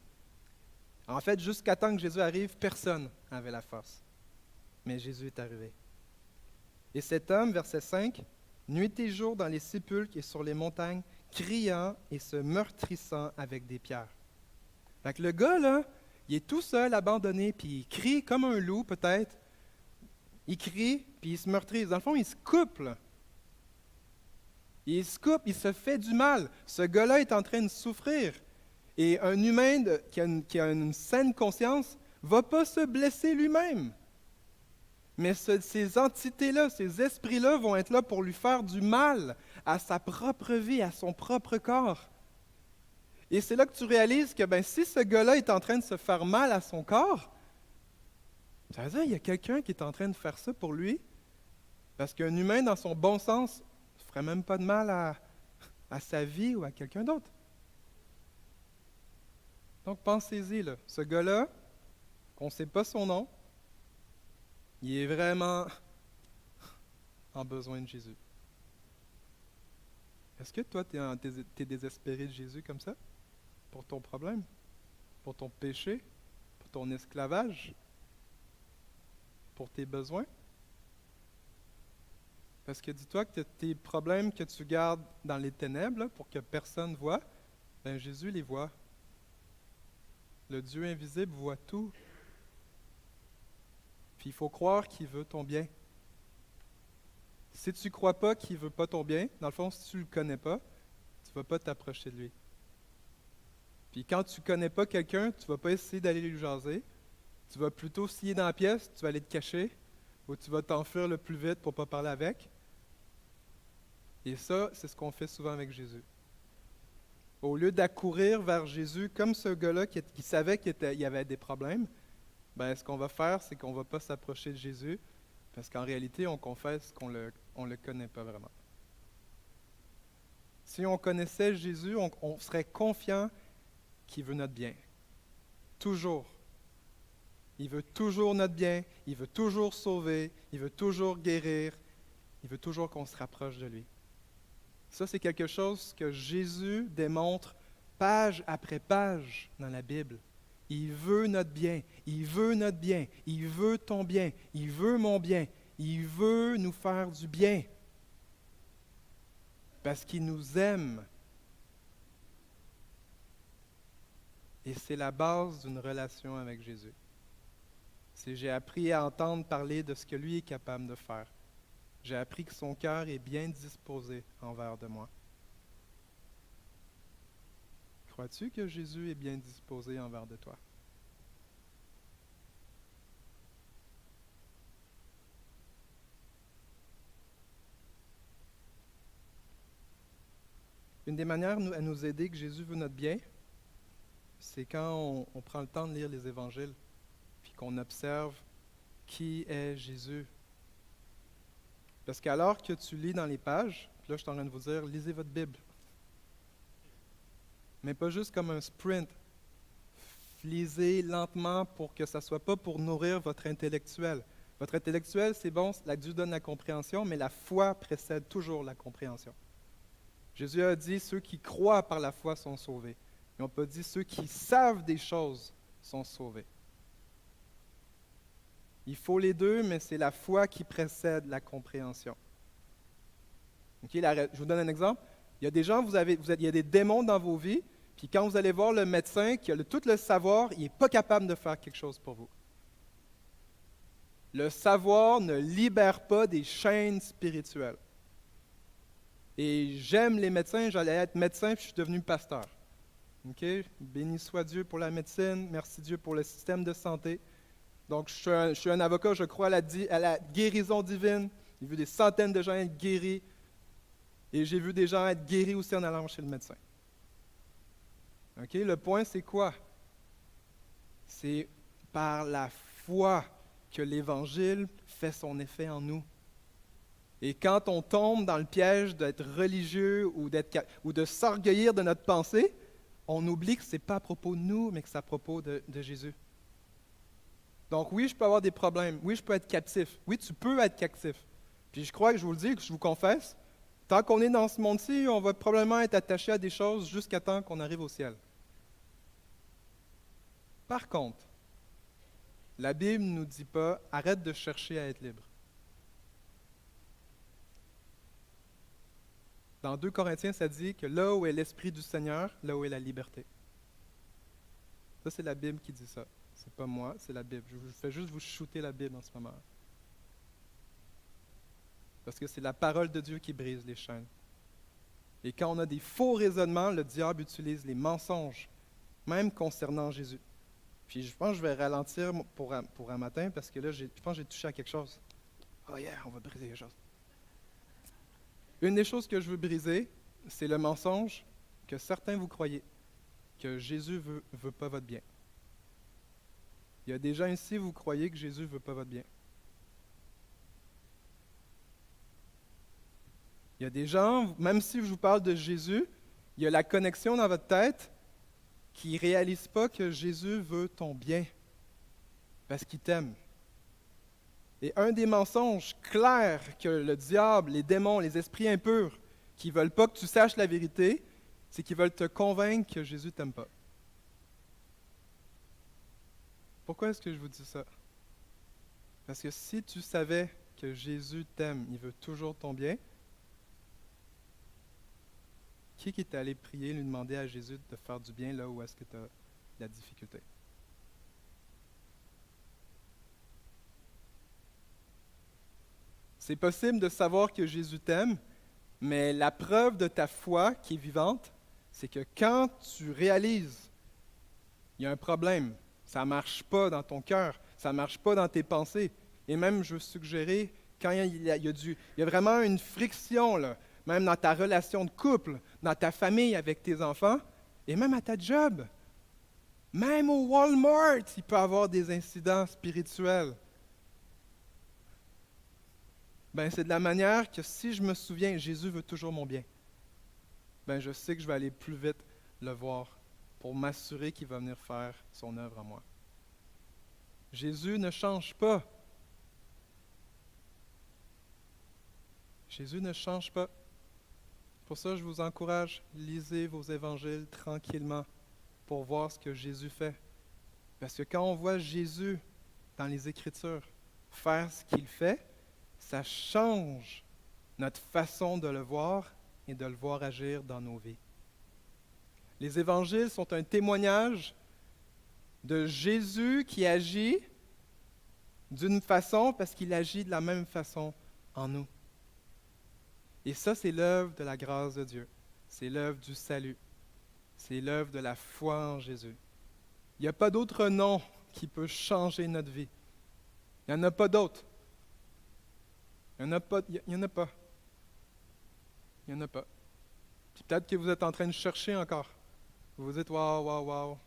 En fait, jusqu'à temps que Jésus arrive, personne n'avait la force. Mais Jésus est arrivé. Et cet homme, verset 5, nuit et jour dans les sépulcres et sur les montagnes, criant et se meurtrissant avec des pierres. Fait que le gars, là, il est tout seul, abandonné, puis il crie comme un loup, peut-être. Il crie, puis il se meurtrisse. Dans le fond, il se coupe, là. Il se coupe, il se fait du mal. Ce gars-là est en train de souffrir. Et un humain qui a une saine conscience ne va pas se blesser lui-même. Mais ces entités-là, ces esprits-là vont être là pour lui faire du mal à sa propre vie, à son propre corps. Et c'est là que tu réalises que si ce gars-là est en train de se faire mal à son corps, ça veut dire qu'il y a quelqu'un qui est en train de faire ça pour lui, parce qu'un humain, dans son bon sens, ne ferait même pas de mal à sa vie ou à quelqu'un d'autre. Donc pensez-y, là, ce gars-là, qu'on ne sait pas son nom, il est vraiment en besoin de Jésus. Est-ce que toi, tu es désespéré de Jésus comme ça? Pour ton problème? Pour ton péché? Pour ton esclavage? Pour tes besoins? Parce que dis-toi que tes problèmes que tu gardes dans les ténèbres, là, pour que personne ne voit, Jésus les voit. Le Dieu invisible voit tout. Puis il faut croire qu'il veut ton bien. Si tu ne crois pas qu'il ne veut pas ton bien, dans le fond, si tu ne le connais pas, tu ne vas pas t'approcher de lui. Puis quand tu ne connais pas quelqu'un, tu ne vas pas essayer d'aller lui jaser. Tu vas plutôt scier dans la pièce, tu vas aller te cacher, ou tu vas t'enfuir le plus vite pour ne pas parler avec. Et ça, c'est ce qu'on fait souvent avec Jésus. Au lieu d'accourir vers Jésus, comme ce gars-là qui savait qu'il y avait des problèmes, ce qu'on va faire, c'est qu'on ne va pas s'approcher de Jésus, parce qu'en réalité, on confesse qu'on le connaît pas vraiment. Si on connaissait Jésus, on serait confiant qu'il veut notre bien. Toujours. Il veut toujours notre bien, il veut toujours sauver, il veut toujours guérir, il veut toujours qu'on se rapproche de lui. Ça, c'est quelque chose que Jésus démontre page après page dans la Bible. Il veut notre bien, il veut notre bien, il veut ton bien, il veut mon bien, il veut nous faire du bien. Parce qu'il nous aime. Et c'est la base d'une relation avec Jésus. J'ai appris à entendre parler de ce que lui est capable de faire. J'ai appris que son cœur est bien disposé envers de moi. Crois-tu que Jésus est bien disposé envers de toi? Une des manières à nous aider que Jésus veut notre bien, c'est quand on prend le temps de lire les évangiles, puis qu'on observe qui est Jésus. Parce qu'alors que tu lis dans les pages, puis là je suis en train de vous dire, lisez votre Bible. Mais pas juste comme un sprint. Lisez lentement pour que ça ne soit pas pour nourrir votre intellectuel. Votre intellectuel, c'est bon, Dieu donne la compréhension, mais la foi précède toujours la compréhension. Jésus a dit, ceux qui croient par la foi sont sauvés. Ils n'ont pas dit, ceux qui savent des choses sont sauvés. Il faut les deux, mais c'est la foi qui précède la compréhension. Ok, je vous donne un exemple. Il y a des gens, il y a des démons dans vos vies, puis quand vous allez voir le médecin qui a tout le savoir, il n'est pas capable de faire quelque chose pour vous. Le savoir ne libère pas des chaînes spirituelles. Et j'aime les médecins, j'allais être médecin, puis je suis devenu pasteur. Ok? Béni soit Dieu pour la médecine, merci Dieu pour le système de santé. Donc, je suis un avocat, je crois à la guérison divine. J'ai vu des centaines de gens être guéris. Et j'ai vu des gens être guéris aussi en allant chez le médecin. Ok? Le point, c'est quoi? C'est par la foi que l'Évangile fait son effet en nous. Et quand on tombe dans le piège d'être religieux ou de s'orgueillir de notre pensée, on oublie que ce n'est pas à propos de nous, mais que c'est à propos de Jésus. Donc oui, je peux avoir des problèmes. Oui, je peux être captif. Oui, tu peux être captif. Puis je crois que je vous le dis, que je vous confesse, tant qu'on est dans ce monde-ci, on va probablement être attaché à des choses jusqu'à temps qu'on arrive au ciel. Par contre, la Bible ne nous dit pas « arrête de chercher à être libre ». Dans 2 Corinthiens, ça dit que là où est l'Esprit du Seigneur, là où est la liberté. Ça, c'est la Bible qui dit ça. C'est pas moi, c'est la Bible. Je fais juste vous shooter la Bible en ce moment. Parce que c'est la parole de Dieu qui brise les chaînes. Et quand on a des faux raisonnements, le diable utilise les mensonges, même concernant Jésus. Puis je pense que je vais ralentir pour un matin, parce que là, je pense que j'ai touché à quelque chose. Oh yeah, on va briser les choses. Une des choses que je veux briser, c'est le mensonge que certains vous croyez, que Jésus ne veut pas votre bien. Il y a des gens ici, vous croyez que Jésus ne veut pas votre bien. Il y a des gens, même si je vous parle de Jésus, il y a la connexion dans votre tête qui ne réalise pas que Jésus veut ton bien, parce qu'il t'aime. Et un des mensonges clairs que le diable, les démons, les esprits impurs, qui ne veulent pas que tu saches la vérité, c'est qu'ils veulent te convaincre que Jésus ne t'aime pas. Pourquoi est-ce que je vous dis ça? Parce que si tu savais que Jésus t'aime, il veut toujours ton bien, qui est allé prier, lui demander à Jésus de faire du bien là où est-ce que tu as la difficulté? C'est possible de savoir que Jésus t'aime, mais la preuve de ta foi qui est vivante, c'est que quand tu réalises il y a un problème, ça ne marche pas dans ton cœur, ça ne marche pas dans tes pensées, et même, je veux suggérer, quand il y a vraiment une friction, là, même dans ta relation de couple, dans ta famille avec tes enfants, et même à ta job, même au Walmart, il peut y avoir des incidents spirituels. Ben, c'est de la manière que si je me souviens, Jésus veut toujours mon bien, ben, je sais que je vais aller plus vite le voir pour m'assurer qu'il va venir faire son œuvre en moi. Jésus ne change pas. Jésus ne change pas. Pour ça, je vous encourage, lisez vos évangiles tranquillement pour voir ce que Jésus fait. Parce que quand on voit Jésus dans les Écritures faire ce qu'il fait, ça change notre façon de le voir et de le voir agir dans nos vies. Les évangiles sont un témoignage de Jésus qui agit d'une façon parce qu'il agit de la même façon en nous. Et ça, c'est l'œuvre de la grâce de Dieu. C'est l'œuvre du salut. C'est l'œuvre de la foi en Jésus. Il n'y a pas d'autre nom qui peut changer notre vie. Il n'y en a pas d'autre. Il n'y en a pas. Il n'y en a pas. Il n'y en a pas. Puis peut-être que vous êtes en train de chercher encore. Vous vous dites, waouh,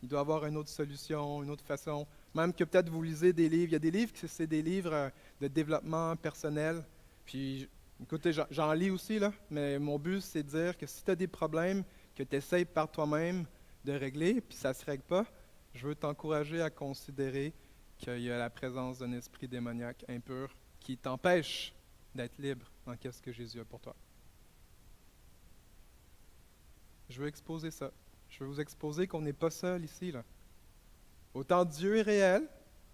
il doit y avoir une autre solution, une autre façon. Même que peut-être vous lisez des livres. Il y a des livres qui c'est des livres de développement personnel. Puis, écoutez, j'en lis aussi, là, mais mon but, c'est de dire que si tu as des problèmes que tu essayes par toi-même de régler, puis ça ne se règle pas, je veux t'encourager à considérer qu'il y a la présence d'un esprit démoniaque impur qui t'empêche d'être libre dans ce que Jésus a pour toi. Je veux exposer ça. Je veux vous exposer qu'on n'est pas seul ici, là. Autant Dieu est réel,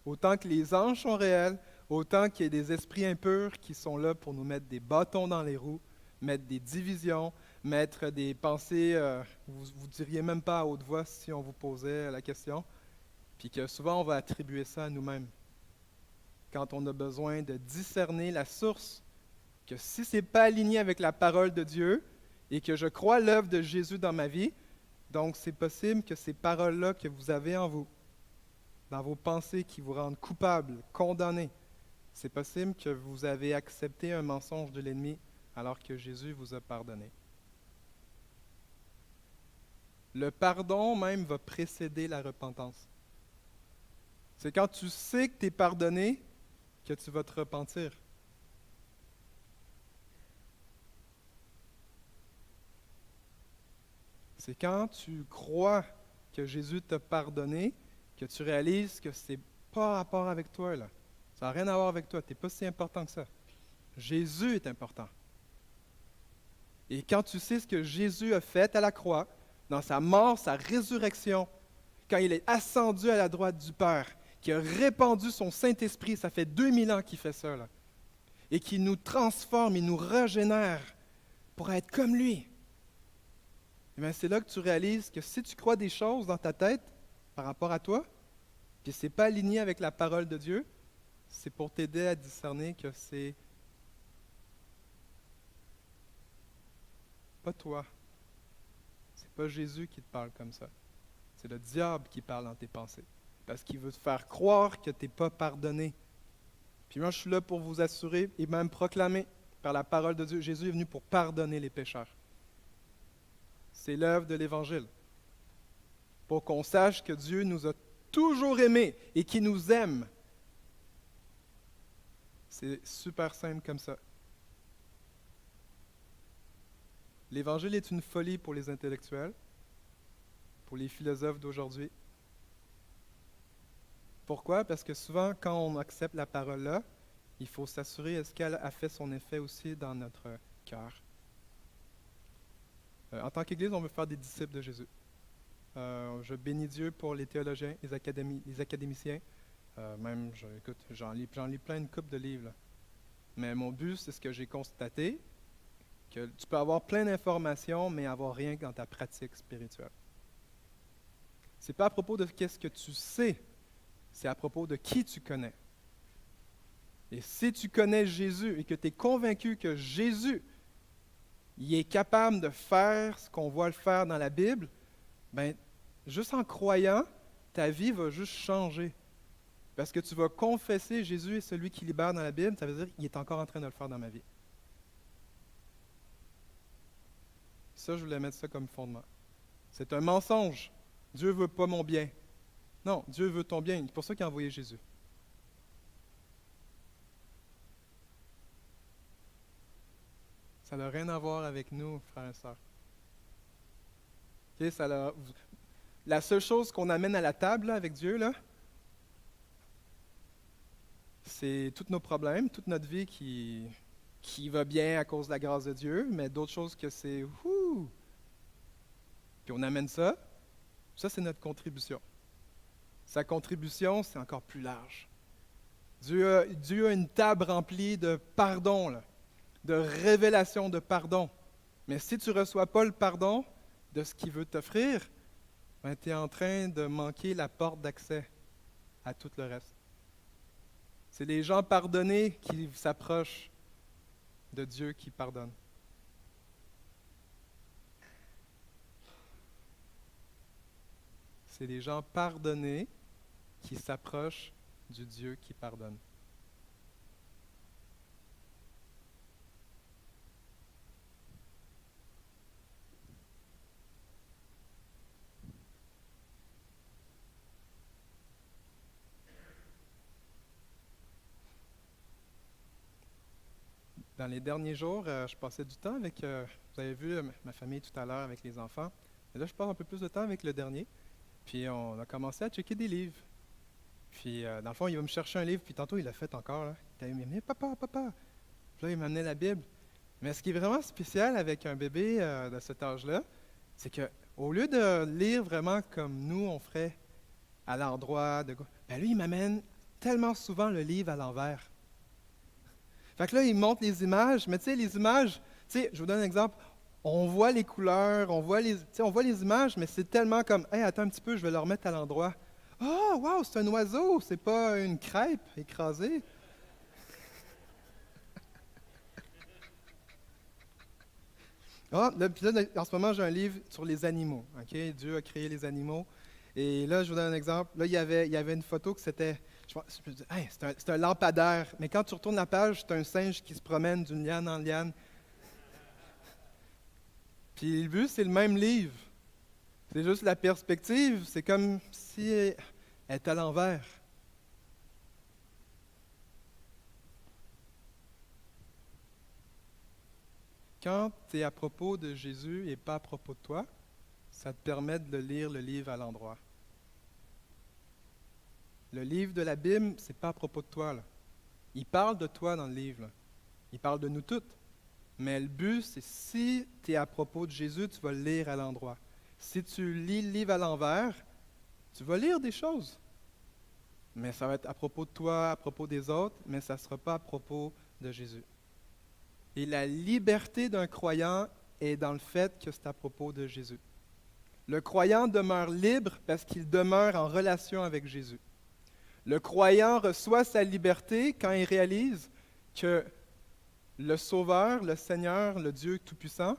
Autant que les anges sont réels, autant qu'il y a des esprits impurs qui sont là pour nous mettre des bâtons dans les roues, mettre des divisions, mettre des pensées, vous ne diriez même pas à haute voix si on vous posait la question, puis que souvent on va attribuer ça à nous-mêmes. Quand on a besoin de discerner la source, que si ce n'est pas aligné avec la parole de Dieu et que je crois l'œuvre de Jésus dans ma vie, donc c'est possible que ces paroles-là que vous avez en vous, dans vos pensées qui vous rendent coupable, condamné, c'est possible que vous avez accepté un mensonge de l'ennemi alors que Jésus vous a pardonné. Le pardon même va précéder la repentance. C'est quand tu sais que tu es pardonné que tu vas te repentir. C'est quand tu crois que Jésus t'a pardonné que tu réalises que c'est pas rapport avec toi, là. Ça n'a rien à voir avec toi. Tu n'es pas si important que ça. Jésus est important. Et quand tu sais ce que Jésus a fait à la croix, dans sa mort, sa résurrection, quand il est ascendu à la droite du Père, qui a répandu son Saint-Esprit, ça fait 2000 ans qu'il fait ça, là, et qui nous transforme, il nous régénère pour être comme lui. Eh bien, c'est là que tu réalises que si tu crois des choses dans ta tête par rapport à toi, puis ce n'est pas aligné avec la parole de Dieu, c'est pour t'aider à discerner que c'est pas toi. C'est pas Jésus qui te parle comme ça. C'est le diable qui parle dans tes pensées. Parce qu'il veut te faire croire que tu n'es pas pardonné. Puis moi, je suis là pour vous assurer et même proclamer par la parole de Dieu, Jésus est venu pour pardonner les pécheurs. C'est l'œuvre de l'Évangile. Pour qu'on sache que Dieu nous a toujours aimés et qu'il nous aime. C'est super simple comme ça. L'Évangile est une folie pour les intellectuels, pour les philosophes d'aujourd'hui. Pourquoi? Parce que souvent, quand on accepte la parole-là, il faut s'assurer est-ce qu'elle a fait son effet aussi dans notre cœur. En tant qu'Église, on veut faire des disciples de Jésus. Je bénis Dieu pour les théologiens, les académiciens. Écoute, j'en lis plein de coupes de livres. Là. Mais mon but, c'est ce que j'ai constaté, que tu peux avoir plein d'informations, mais avoir rien dans ta pratique spirituelle. Ce n'est pas à propos de qu'est-ce que tu sais, c'est à propos de qui tu connais. Et si tu connais Jésus et que tu es convaincu que Jésus, il est capable de faire ce qu'on voit le faire dans la Bible, bien, juste en croyant, ta vie va juste changer. Parce que tu vas confesser Jésus est celui qui libère dans la Bible, ça veut dire qu'il est encore en train de le faire dans ma vie. Ça, je voulais mettre ça comme fondement. C'est un mensonge. Dieu ne veut pas mon bien. Non, Dieu veut ton bien. C'est pour ça qu'il a envoyé Jésus. Ça n'a rien à voir avec nous, frères et sœurs. Okay, la seule chose qu'on amène à la table là, avec Dieu, là, c'est tous nos problèmes, toute notre vie qui va bien à cause de la grâce de Dieu, mais d'autres choses que c'est ouh. Puis on amène ça. Ça, c'est notre contribution. Sa contribution, c'est encore plus large. Dieu a une table remplie de pardon, là, de révélation de pardon. Mais si tu ne reçois pas le pardon de ce qu'il veut t'offrir, ben, tu es en train de manquer la porte d'accès à tout le reste. C'est les gens pardonnés qui s'approchent de Dieu qui pardonne. C'est les gens pardonnés qui s'approchent du Dieu qui pardonne. Dans les derniers jours, je passais du temps avec, vous avez vu ma famille tout à l'heure avec les enfants. Et là, je passe un peu plus de temps avec le dernier. Puis on a commencé à checker des livres. Puis dans le fond, il va me chercher un livre, puis tantôt il l'a fait encore. Là. Il m'a dit, mais papa. Puis là, il m'a amené la Bible. Mais ce qui est vraiment spécial avec un bébé de cet âge-là, c'est qu'au lieu de lire vraiment comme nous, on ferait à l'endroit, ben lui, il m'amène tellement souvent le livre à l'envers. Fait que là, il montre les images, mais tu sais, les images, tu sais, je vous donne un exemple. On voit les couleurs, on voit les images, mais c'est tellement comme, hey, attends un petit peu, je vais le remettre à l'endroit. Oh, wow, c'est un oiseau, c'est pas une crêpe écrasée. Ah, là, puis là, en ce moment, j'ai un livre sur les animaux. OK? Dieu a créé les animaux. Et là, je vous donne un exemple. Là, il y avait une photo que c'était. Je me dis, hey, c'est un lampadaire. Mais quand tu retournes la page, c'est un singe qui se promène d'une liane en liane. Puis le but, c'est le même livre. C'est juste la perspective. C'est comme si elle est à l'envers. Quand tu es à propos de Jésus et pas à propos de toi, ça te permet de lire le livre à l'endroit. Le livre de la Bible, c'est pas à propos de toi, là. Il parle de toi dans le livre, là. Il parle de nous toutes. Mais le but, c'est si tu es à propos de Jésus, tu vas le lire à l'endroit. Si tu lis le livre à l'envers, tu vas lire des choses. Mais ça va être à propos de toi, à propos des autres, mais ça ne sera pas à propos de Jésus. Et la liberté d'un croyant est dans le fait que c'est à propos de Jésus. Le croyant demeure libre parce qu'il demeure en relation avec Jésus. Le croyant reçoit sa liberté quand il réalise que le Sauveur, le Seigneur, le Dieu Tout-Puissant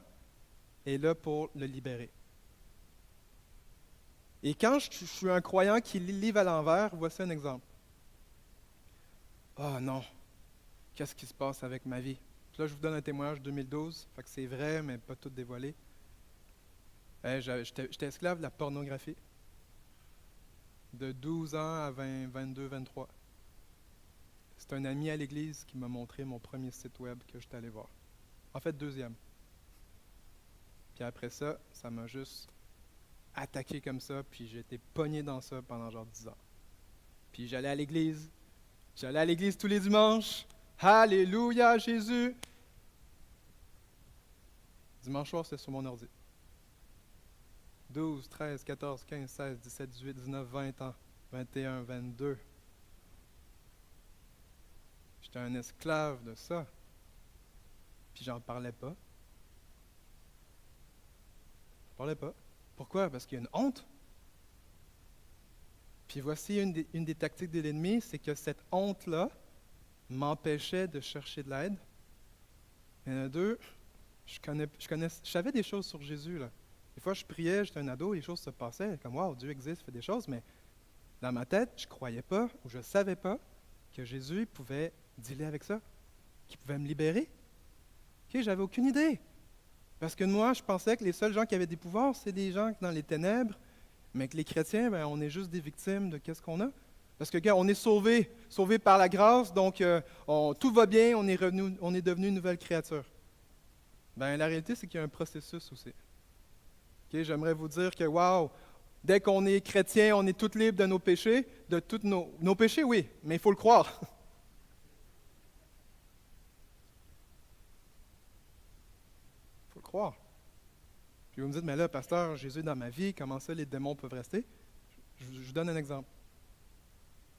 est là pour le libérer. Et quand je suis un croyant qui lit le livre à l'envers, voici un exemple. Ah non, qu'est-ce qui se passe avec ma vie? Puis là, je vous donne un témoignage de 2012, fait que c'est vrai, mais pas tout dévoilé. J'étais esclave de la pornographie, de 12 ans à 20, 22, 23. C'est un ami à l'église qui m'a montré mon premier site web que j'étais allé voir. En fait, deuxième. Puis après ça, ça m'a juste attaqué comme ça, puis j'ai été pogné dans ça pendant genre 10 ans. Puis j'allais à l'église. J'allais à l'église tous les dimanches. Alléluia, Jésus! Dimanche soir, c'était sur mon ordi. 12, 13, 14, 15, 16, 17, 18, 19, 20 ans. 21, 22. J'étais un esclave de ça. Puis j'en parlais pas. Je parlais pas. Pourquoi? Parce qu'il y a une honte. Puis voici une des tactiques de l'ennemi, c'est que cette honte-là m'empêchait de chercher de l'aide. Il y en a deux, je savais des choses sur Jésus, là. Des fois, je priais, j'étais un ado, les choses se passaient, comme, wow, Dieu existe, fait des choses, mais dans ma tête, je ne croyais pas, ou je ne savais pas que Jésus pouvait dealer avec ça, qu'il pouvait me libérer. OK, j'avais aucune idée. Parce que moi, je pensais que les seuls gens qui avaient des pouvoirs, c'est des gens dans les ténèbres, mais que les chrétiens, ben, on est juste des victimes de qu'est-ce qu'on a. Parce que, regarde, on est sauvés par la grâce, donc tout va bien, on est devenu une nouvelle créature. Ben, la réalité, c'est qu'il y a un processus aussi. Okay, j'aimerais vous dire que, wow, dès qu'on est chrétien, on est tous libres de nos péchés, de tous nos péchés, oui, mais il faut le croire. Il faut le croire. Puis vous me dites, mais là, pasteur, Jésus est dans ma vie, comment ça les démons peuvent rester? Je vous donne un exemple.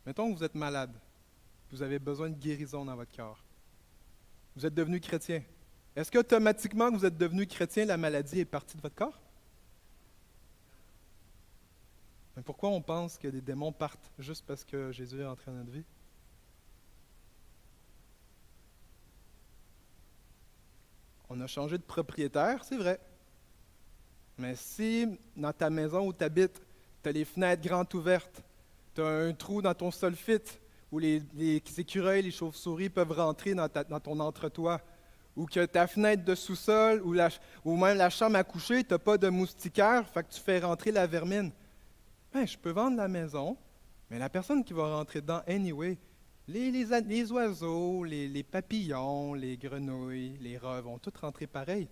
Mettons que vous êtes malade, vous avez besoin de guérison dans votre cœur. Vous êtes devenu chrétien. Est-ce qu'automatiquement que vous êtes devenu chrétien, la maladie est partie de votre corps? Mais pourquoi on pense que des démons partent juste parce que Jésus est entré dans notre vie? On a changé de propriétaire, c'est vrai. Mais si dans ta maison où tu habites, tu as les fenêtres grandes ouvertes, tu as un trou dans ton solfite où les écureuils, les chauves-souris peuvent rentrer dans ton entretoit, ou que ta fenêtre de sous-sol ou même la chambre à coucher, tu n'as pas de moustiquaire, fait que tu fais rentrer la vermine. Ben, je peux vendre la maison, mais la personne qui va rentrer dedans, anyway, les oiseaux, les papillons, les grenouilles, les rats vont tous rentrer pareil.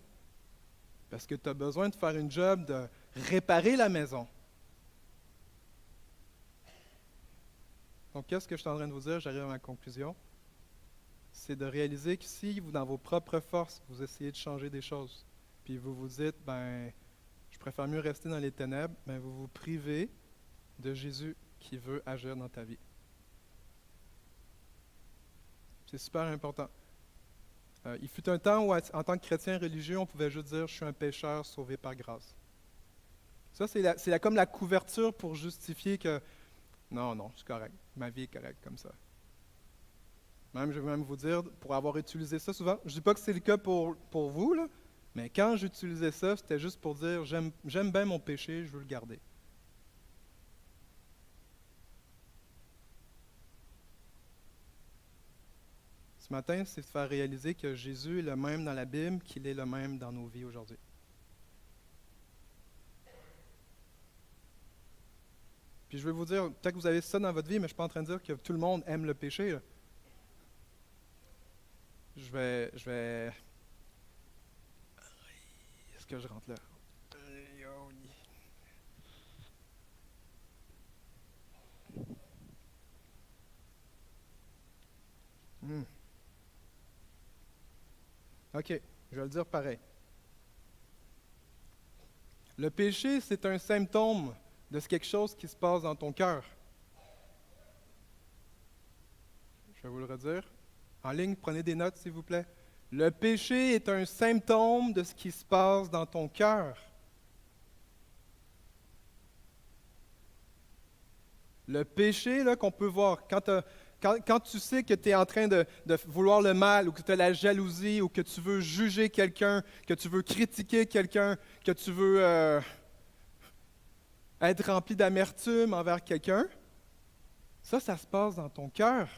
Parce que tu as besoin de faire une job de réparer la maison. Donc, qu'est-ce que je suis en train de vous dire? J'arrive à ma conclusion. C'est de réaliser que si vous, dans vos propres forces, vous essayez de changer des choses, puis vous vous dites, ben, je préfère mieux rester dans les ténèbres, ben, vous vous privez de Jésus qui veut agir dans ta vie. C'est super important. Il fut un temps où, en tant que chrétien religieux, on pouvait juste dire « je suis un pécheur sauvé par grâce ». Ça, c'est comme la couverture pour justifier que non, non, c'est correct, ma vie est correcte comme ça. Même, je vais même vous dire, pour avoir utilisé ça souvent, je ne dis pas que c'est le cas pour vous, là, mais quand j'utilisais ça, c'était juste pour dire j'aime bien mon péché, je veux le garder. Ce matin, c'est de faire réaliser que Jésus est le même dans la Bible qu'il est le même dans nos vies aujourd'hui. Puis je vais vous dire, peut-être que vous avez ça dans votre vie, mais je ne suis pas en train de dire que tout le monde aime le péché, là. Je vais... Est-ce que je rentre là? Hmm. OK, je vais le dire pareil. Le péché, c'est un symptôme de quelque chose qui se passe dans ton cœur. Je vais vous le redire. En ligne, prenez des notes, s'il vous plaît. Le péché est un symptôme de ce qui se passe dans ton cœur. Le péché là, qu'on peut voir, quand tu sais que tu es en train de vouloir le mal, ou que tu as la jalousie, ou que tu veux juger quelqu'un, que tu veux critiquer quelqu'un, que tu veux être rempli d'amertume envers quelqu'un, ça se passe dans ton cœur.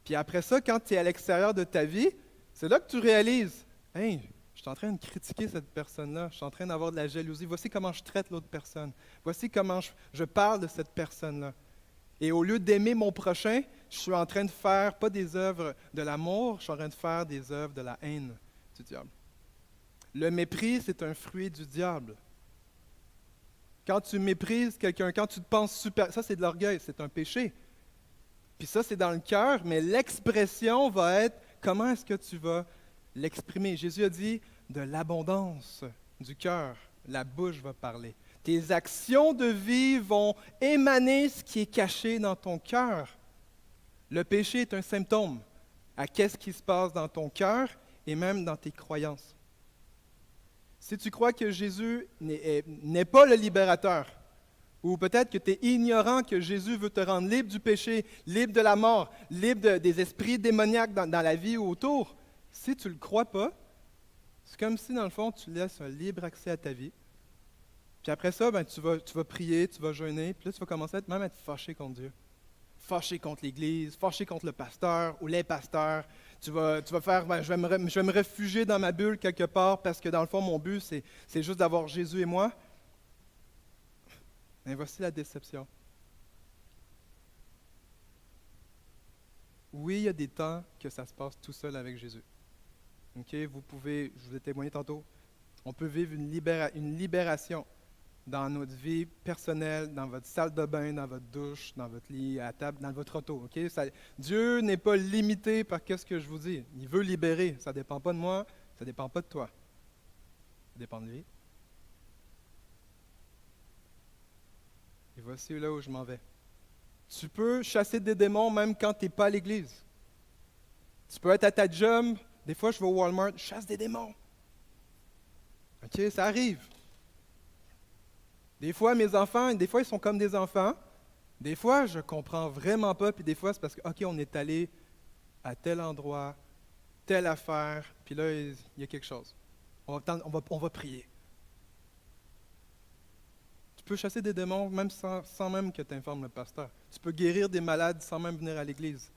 Puis après ça, quand tu es à l'extérieur de ta vie, c'est là que tu réalises, « Hey, je suis en train de critiquer cette personne-là, je suis en train d'avoir de la jalousie, voici comment je traite l'autre personne, voici comment je parle de cette personne-là. » Et au lieu d'aimer mon prochain, je suis en train de faire, pas des œuvres de l'amour, je suis en train de faire des œuvres de la haine du diable. Le mépris, c'est un fruit du diable. Quand tu méprises quelqu'un, quand tu te penses super, ça c'est de l'orgueil, c'est un péché. Puis ça c'est dans le cœur, mais l'expression va être comment est-ce que tu vas l'exprimer. Jésus a dit de l'abondance du cœur, la bouche va parler. Tes actions de vie vont émaner ce qui est caché dans ton cœur. Le péché est un symptôme à qu'est-ce qui se passe dans ton cœur et même dans tes croyances. Si tu crois que Jésus n'est pas le libérateur, ou peut-être que tu es ignorant que Jésus veut te rendre libre du péché, libre de la mort, libre des esprits démoniaques dans la vie ou autour, si tu ne le crois pas, c'est comme si dans le fond tu laisses un libre accès à ta vie. Puis après ça, tu vas prier, tu vas jeûner, puis là tu vas commencer à même être fâché contre Dieu. Fâché contre l'Église, fâché contre le pasteur ou les pasteurs. Tu vas faire, je vais me réfugier dans ma bulle quelque part parce que dans le fond, mon but, c'est juste d'avoir Jésus et moi. Et voici la déception. Oui, il y a des temps que ça se passe tout seul avec Jésus. OK, vous pouvez, je vous ai témoigné tantôt, on peut vivre une libération dans notre vie personnelle, dans votre salle de bain, dans votre douche, dans votre lit, à table, dans votre auto. Okay? Dieu n'est pas limité par ce que je vous dis. Il veut libérer. Ça ne dépend pas de moi, ça ne dépend pas de toi. Ça dépend de lui. Et voici là où je m'en vais. Tu peux chasser des démons même quand tu n'es pas à l'église. Tu peux être à ta job. Des fois, je vais au Walmart, je chasse des démons. OK, ça arrive. Des fois, mes enfants, des fois, ils sont comme des enfants. Des fois, je ne comprends vraiment pas, puis des fois, c'est parce que, OK, on est allé à tel endroit, telle affaire, puis là, il y a quelque chose. On va prier. Tu peux chasser des démons même sans même que tu informes le pasteur. Tu peux guérir des malades sans même venir à l'église.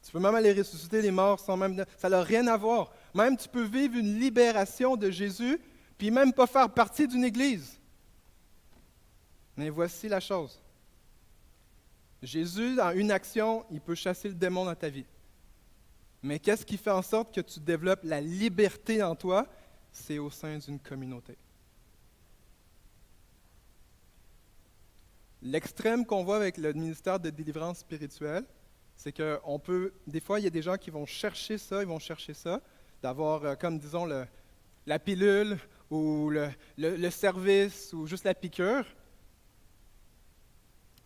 Tu peux même aller ressusciter les morts sans même venir. Ça n'a rien à voir. Même tu peux vivre une libération de Jésus, puis même pas faire partie d'une église. Mais voici la chose. Jésus, dans une action, il peut chasser le démon dans ta vie. Mais qu'est-ce qui fait en sorte que tu développes la liberté en toi? C'est au sein d'une communauté. L'extrême qu'on voit avec le ministère de délivrance spirituelle, c'est qu'on peut, des fois, il y a des gens qui vont chercher ça, d'avoir, comme disons, la pilule ou le service ou juste la piqûre.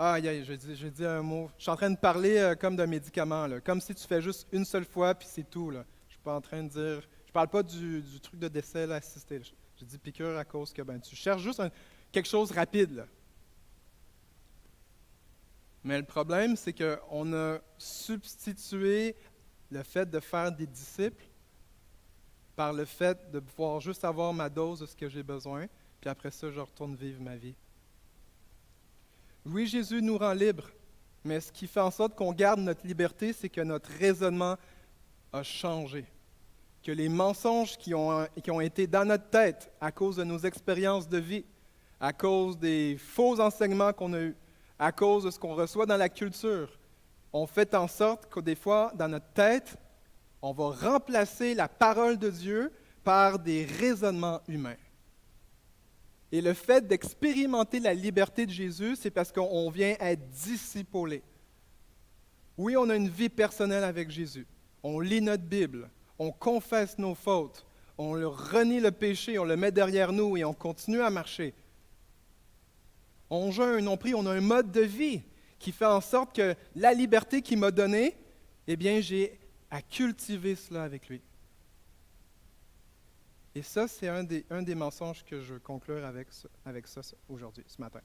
Aïe, aïe, j'ai dit un mot. Je suis en train de parler comme d'un médicament, là, comme si tu fais juste une seule fois, puis c'est tout. Là. Je suis pas en train de dire. Je parle pas du truc de décès là, assisté. Là. J'ai dit piqûre à cause que tu cherches juste quelque chose rapide. Là. Mais le problème, c'est qu'on a substitué le fait de faire des disciples par le fait de pouvoir juste avoir ma dose de ce que j'ai besoin, puis après ça, je retourne vivre ma vie. Oui, Jésus nous rend libres, mais ce qui fait en sorte qu'on garde notre liberté, c'est que notre raisonnement a changé. Que les mensonges qui ont été dans notre tête à cause de nos expériences de vie, à cause des faux enseignements qu'on a eus, à cause de ce qu'on reçoit dans la culture, ont fait en sorte que des fois, dans notre tête, on va remplacer la parole de Dieu par des raisonnements humains. Et le fait d'expérimenter la liberté de Jésus, c'est parce qu'on vient être disciplé. Oui, on a une vie personnelle avec Jésus. On lit notre Bible, on confesse nos fautes, on renie le péché, on le met derrière nous et on continue à marcher. On jeûne, on prie, on a un mode de vie qui fait en sorte que la liberté qu'il m'a donnée, eh bien, j'ai à cultiver cela avec lui. Et ça, c'est un des mensonges que je veux conclure avec ça aujourd'hui, ce matin.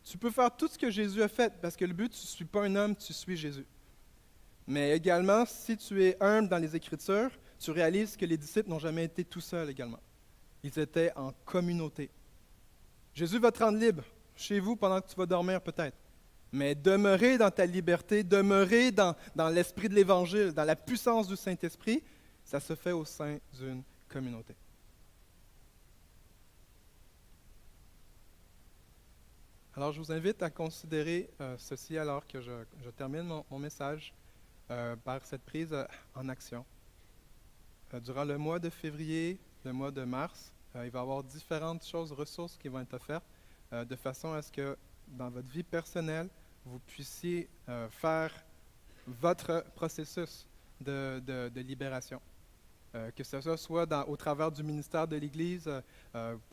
Tu peux faire tout ce que Jésus a fait, parce que le but, tu ne suis pas un homme, tu suis Jésus. Mais également, si tu es humble dans les Écritures, tu réalises que les disciples n'ont jamais été tout seuls également. Ils étaient en communauté. Jésus va te rendre libre chez vous pendant que tu vas dormir peut-être. Mais demeurer dans ta liberté, demeurer dans l'esprit de l'Évangile, dans la puissance du Saint-Esprit, ça se fait au sein d'une communauté. Alors, je vous invite à considérer ceci alors que je termine mon message par cette prise en action. Durant le mois de février, le mois de mars, il va y avoir différentes ressources qui vont être offertes de façon à ce que dans votre vie personnelle, vous puissiez faire votre processus de libération. Que ce soit au travers du ministère de l'Église,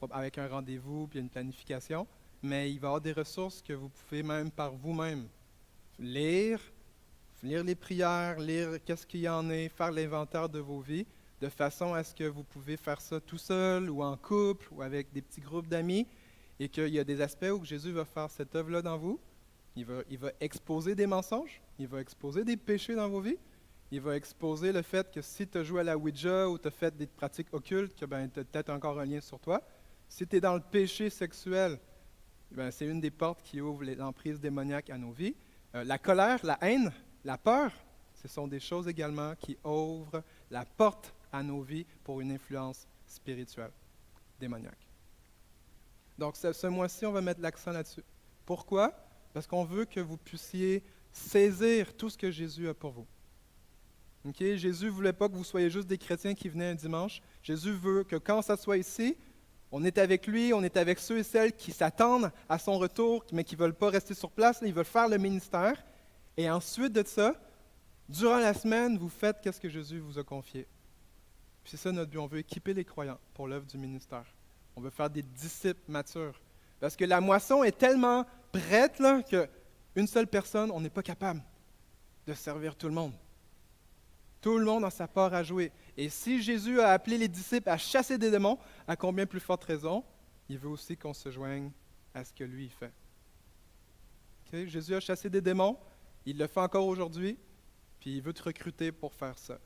avec un rendez-vous puis une planification, mais il va y avoir des ressources que vous pouvez même par vous-même lire les prières, lire qu'est-ce qu'il y en est, faire l'inventaire de vos vies, de façon à ce que vous pouvez faire ça tout seul ou en couple ou avec des petits groupes d'amis, et qu'il y a des aspects où Jésus va faire cette œuvre-là dans vous. Il va exposer des mensonges, il va exposer des péchés dans vos vies, il va exposer le fait que si tu as joué à la Ouija ou tu as fait des pratiques occultes, que tu as peut-être encore un lien sur toi. Si tu es dans le péché sexuel, c'est une des portes qui ouvre l'emprise démoniaque à nos vies. La colère, la haine, la peur, ce sont des choses également qui ouvrent la porte à nos vies pour une influence spirituelle démoniaque. Donc ce mois-ci, on va mettre l'accent là-dessus. Pourquoi? Parce qu'on veut que vous puissiez saisir tout ce que Jésus a pour vous. Okay? Jésus ne voulait pas que vous soyez juste des chrétiens qui venaient un dimanche. Jésus veut que quand ça soit ici, on est avec lui, on est avec ceux et celles qui s'attendent à son retour, mais qui ne veulent pas rester sur place, ils veulent faire le ministère. Et ensuite de ça, durant la semaine, vous faites ce que Jésus vous a confié. Puis c'est ça notre but, on veut équiper les croyants pour l'œuvre du ministère. On veut faire des disciples matures. Parce que la moisson est tellement prête là, qu'une seule personne, on n'est pas capable de servir tout le monde. Tout le monde a sa part à jouer. Et si Jésus a appelé les disciples à chasser des démons, à combien plus forte raison, il veut aussi qu'on se joigne à ce que lui fait. Okay? Jésus a chassé des démons, il le fait encore aujourd'hui, puis il veut te recruter pour faire ça.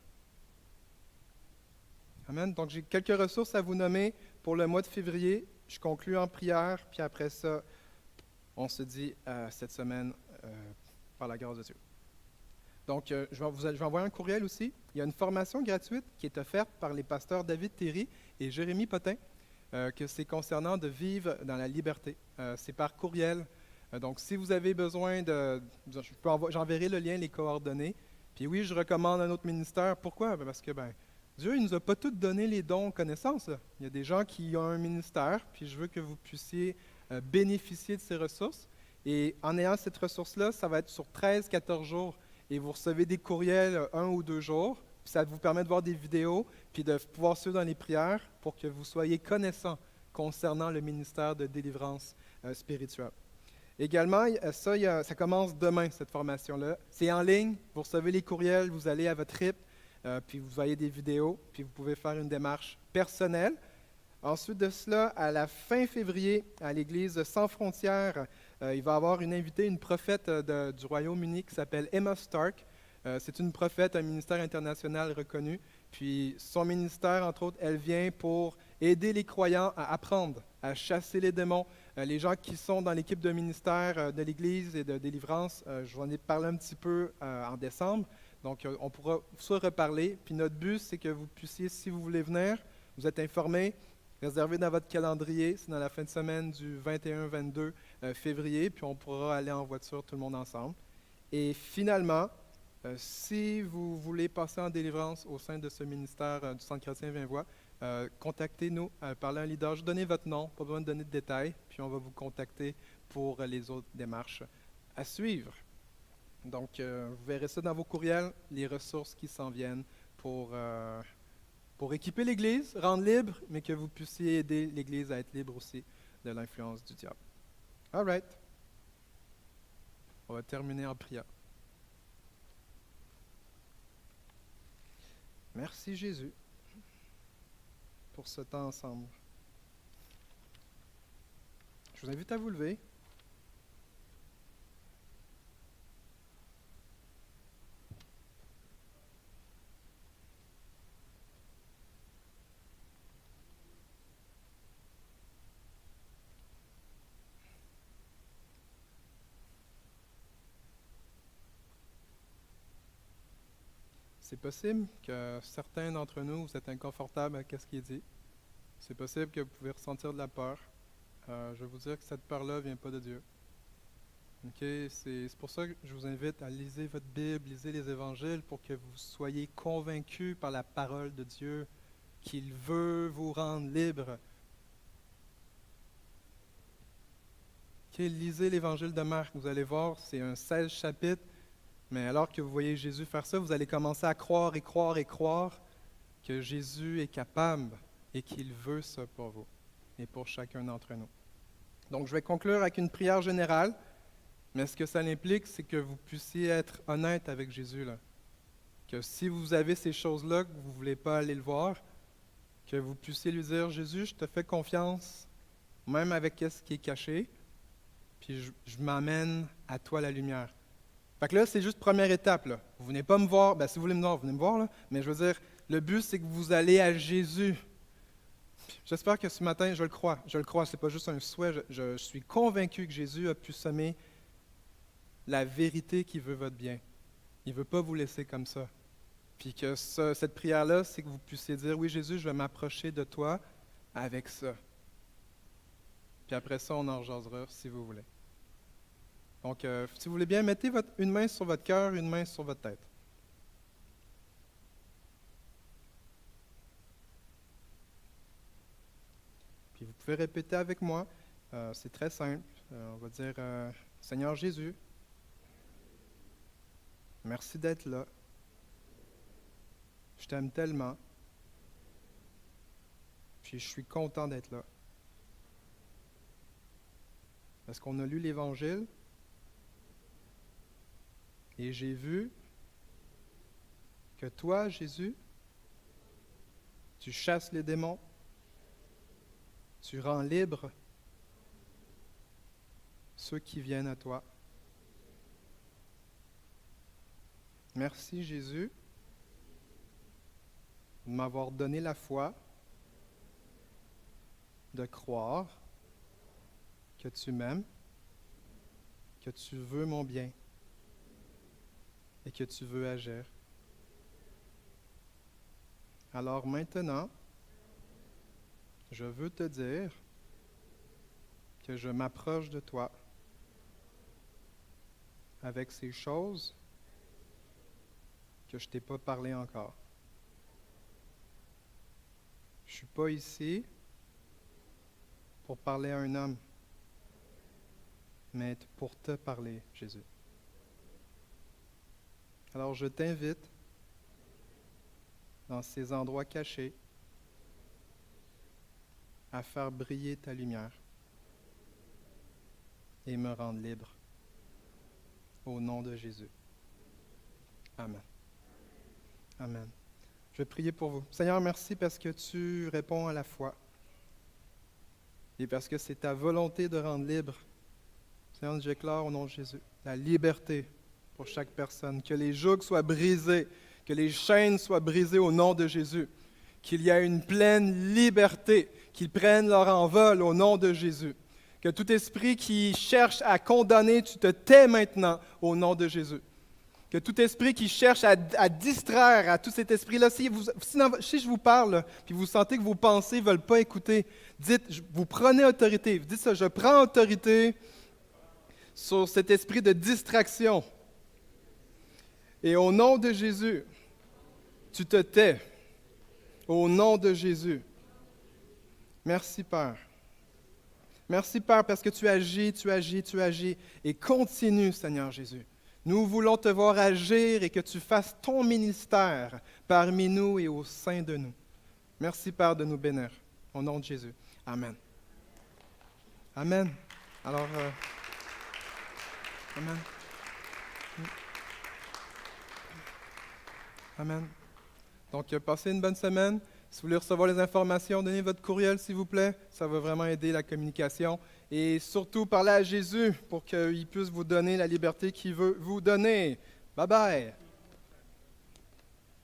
Amen. Donc j'ai quelques ressources à vous nommer pour le mois de février. Je conclue en prière, puis après ça, on se dit cette semaine par la grâce de Dieu. Donc, je vais envoyer un courriel aussi. Il y a une formation gratuite qui est offerte par les pasteurs David Théry et Jérémie Potin, que c'est concernant de vivre dans la liberté. C'est par courriel. Donc, si vous avez besoin j'enverrai le lien, les coordonnées. Puis oui, je recommande un autre ministère. Pourquoi? Parce que Dieu, il ne nous a pas tous donné les dons connaissances. Là. Il y a des gens qui ont un ministère, puis je veux que vous puissiez bénéficier de ces ressources. Et en ayant cette ressource-là, ça va être sur 13-14 jours. Et vous recevez des courriels 1 ou 2 jours, puis ça vous permet de voir des vidéos, puis de pouvoir suivre dans les prières pour que vous soyez connaissants concernant le ministère de délivrance spirituelle. Également, ça commence demain, cette formation-là. C'est en ligne, vous recevez les courriels, vous allez à votre RIP, puis vous voyez des vidéos, puis vous pouvez faire une démarche personnelle. Ensuite de cela, à la fin février, à l'Église Sans Frontières, il va y avoir une invitée, une prophète du Royaume-Uni qui s'appelle Emma Stark. C'est une prophète, un ministère international reconnu. Puis son ministère, entre autres, elle vient pour aider les croyants à apprendre, à chasser les démons. Les gens qui sont dans l'équipe de ministère de l'Église et de délivrance, je vous en ai parlé un petit peu en décembre. Donc, on pourra se reparler. Puis notre but, c'est que vous puissiez, si vous voulez venir, vous êtes informés, réservez dans votre calendrier, c'est dans la fin de semaine du 21-22 février, puis on pourra aller en voiture tout le monde ensemble. Et finalement, si vous voulez passer en délivrance au sein de ce ministère du Centre chrétien Vinvoix, contactez-nous, parlez à un leader, donnez votre nom, pas besoin de donner de détails, puis on va vous contacter pour les autres démarches à suivre. Donc, vous verrez ça dans vos courriels, les ressources qui s'en viennent pour équiper l'Église, rendre libre, mais que vous puissiez aider l'Église à être libre aussi de l'influence du diable. All right. On va terminer en prière. Merci Jésus pour ce temps ensemble. Je vous invite à vous lever. C'est possible que certains d'entre nous, vous êtes inconfortables avec ce qui est dit. C'est possible que vous pouvez ressentir de la peur. Je vais vous dire que cette peur-là ne vient pas de Dieu. Okay? C'est pour ça que je vous invite à liser votre Bible, lisez les évangiles pour que vous soyez convaincus par la parole de Dieu qu'il veut vous rendre libre. Okay? Lisez l'évangile de Marc, vous allez voir, c'est un 16 chapitres. Mais alors que vous voyez Jésus faire ça, vous allez commencer à croire et croire et croire que Jésus est capable et qu'il veut ça pour vous et pour chacun d'entre nous. Donc, je vais conclure avec une prière générale, mais ce que ça implique, c'est que vous puissiez être honnête avec Jésus, là. Que si vous avez ces choses-là, que vous ne voulez pas aller le voir, que vous puissiez lui dire, Jésus, je te fais confiance, même avec ce qui est caché, puis je m'amène à toi la lumière. Fait que là, c'est juste première étape, là. Vous venez pas me voir, si vous voulez me voir, venez me voir, là. Mais je veux dire, le but, c'est que vous allez à Jésus. J'espère que ce matin, je le crois, c'est pas juste un souhait, je suis convaincu que Jésus a pu semer la vérité qui veut votre bien. Il ne veut pas vous laisser comme ça. Puis que cette prière-là, c'est que vous puissiez dire, oui Jésus, je vais m'approcher de toi avec ça. Puis après ça, on en rejasera si vous voulez. Donc, si vous voulez bien, mettez une main sur votre cœur, une main sur votre tête. Puis vous pouvez répéter avec moi, c'est très simple. On va dire, Seigneur Jésus, merci d'être là. Je t'aime tellement. Puis je suis content d'être là. Parce qu'on a lu l'Évangile et j'ai vu que toi, Jésus, tu chasses les démons, tu rends libres ceux qui viennent à toi. Merci Jésus de m'avoir donné la foi de croire que tu m'aimes, que tu veux mon bien et que tu veux agir. Alors maintenant, je veux te dire que je m'approche de toi avec ces choses que je ne t'ai pas parlé encore. Je ne suis pas ici pour parler à un homme, mais pour te parler, Jésus. Alors je t'invite dans ces endroits cachés à faire briller ta lumière. et me rendre libre. Au nom de Jésus. Amen. Amen. Je vais prier pour vous. Seigneur, merci parce que tu réponds à la foi et parce que c'est ta volonté de rendre libre. Seigneur, j'éclaire au nom de Jésus la liberté pour chaque personne, que les jougs soient brisés, que les chaînes soient brisées au nom de Jésus, qu'il y ait une pleine liberté, qu'ils prennent leur envol au nom de Jésus, que tout esprit qui cherche à condamner, tu te tais maintenant au nom de Jésus. Que tout esprit qui cherche à distraire, à tout cet esprit-là, si je vous parle, puis vous sentez que vos pensées ne veulent pas écouter, dites, vous prenez autorité. Vous dites ça, je prends autorité sur cet esprit de distraction. Et au nom de Jésus, tu te tais. Au nom de Jésus. Merci, Père. Merci, Père, parce que tu agis, et continue, Seigneur Jésus. Nous voulons te voir agir et que tu fasses ton ministère parmi nous et au sein de nous. Merci, Père, de nous bénir. Au nom de Jésus. Amen. Amen. Alors, Amen. Amen. Donc, passez une bonne semaine. Si vous voulez recevoir les informations, donnez votre courriel, s'il vous plaît. Ça va vraiment aider la communication. Et surtout, parlez à Jésus pour qu'il puisse vous donner la liberté qu'il veut vous donner. Bye bye.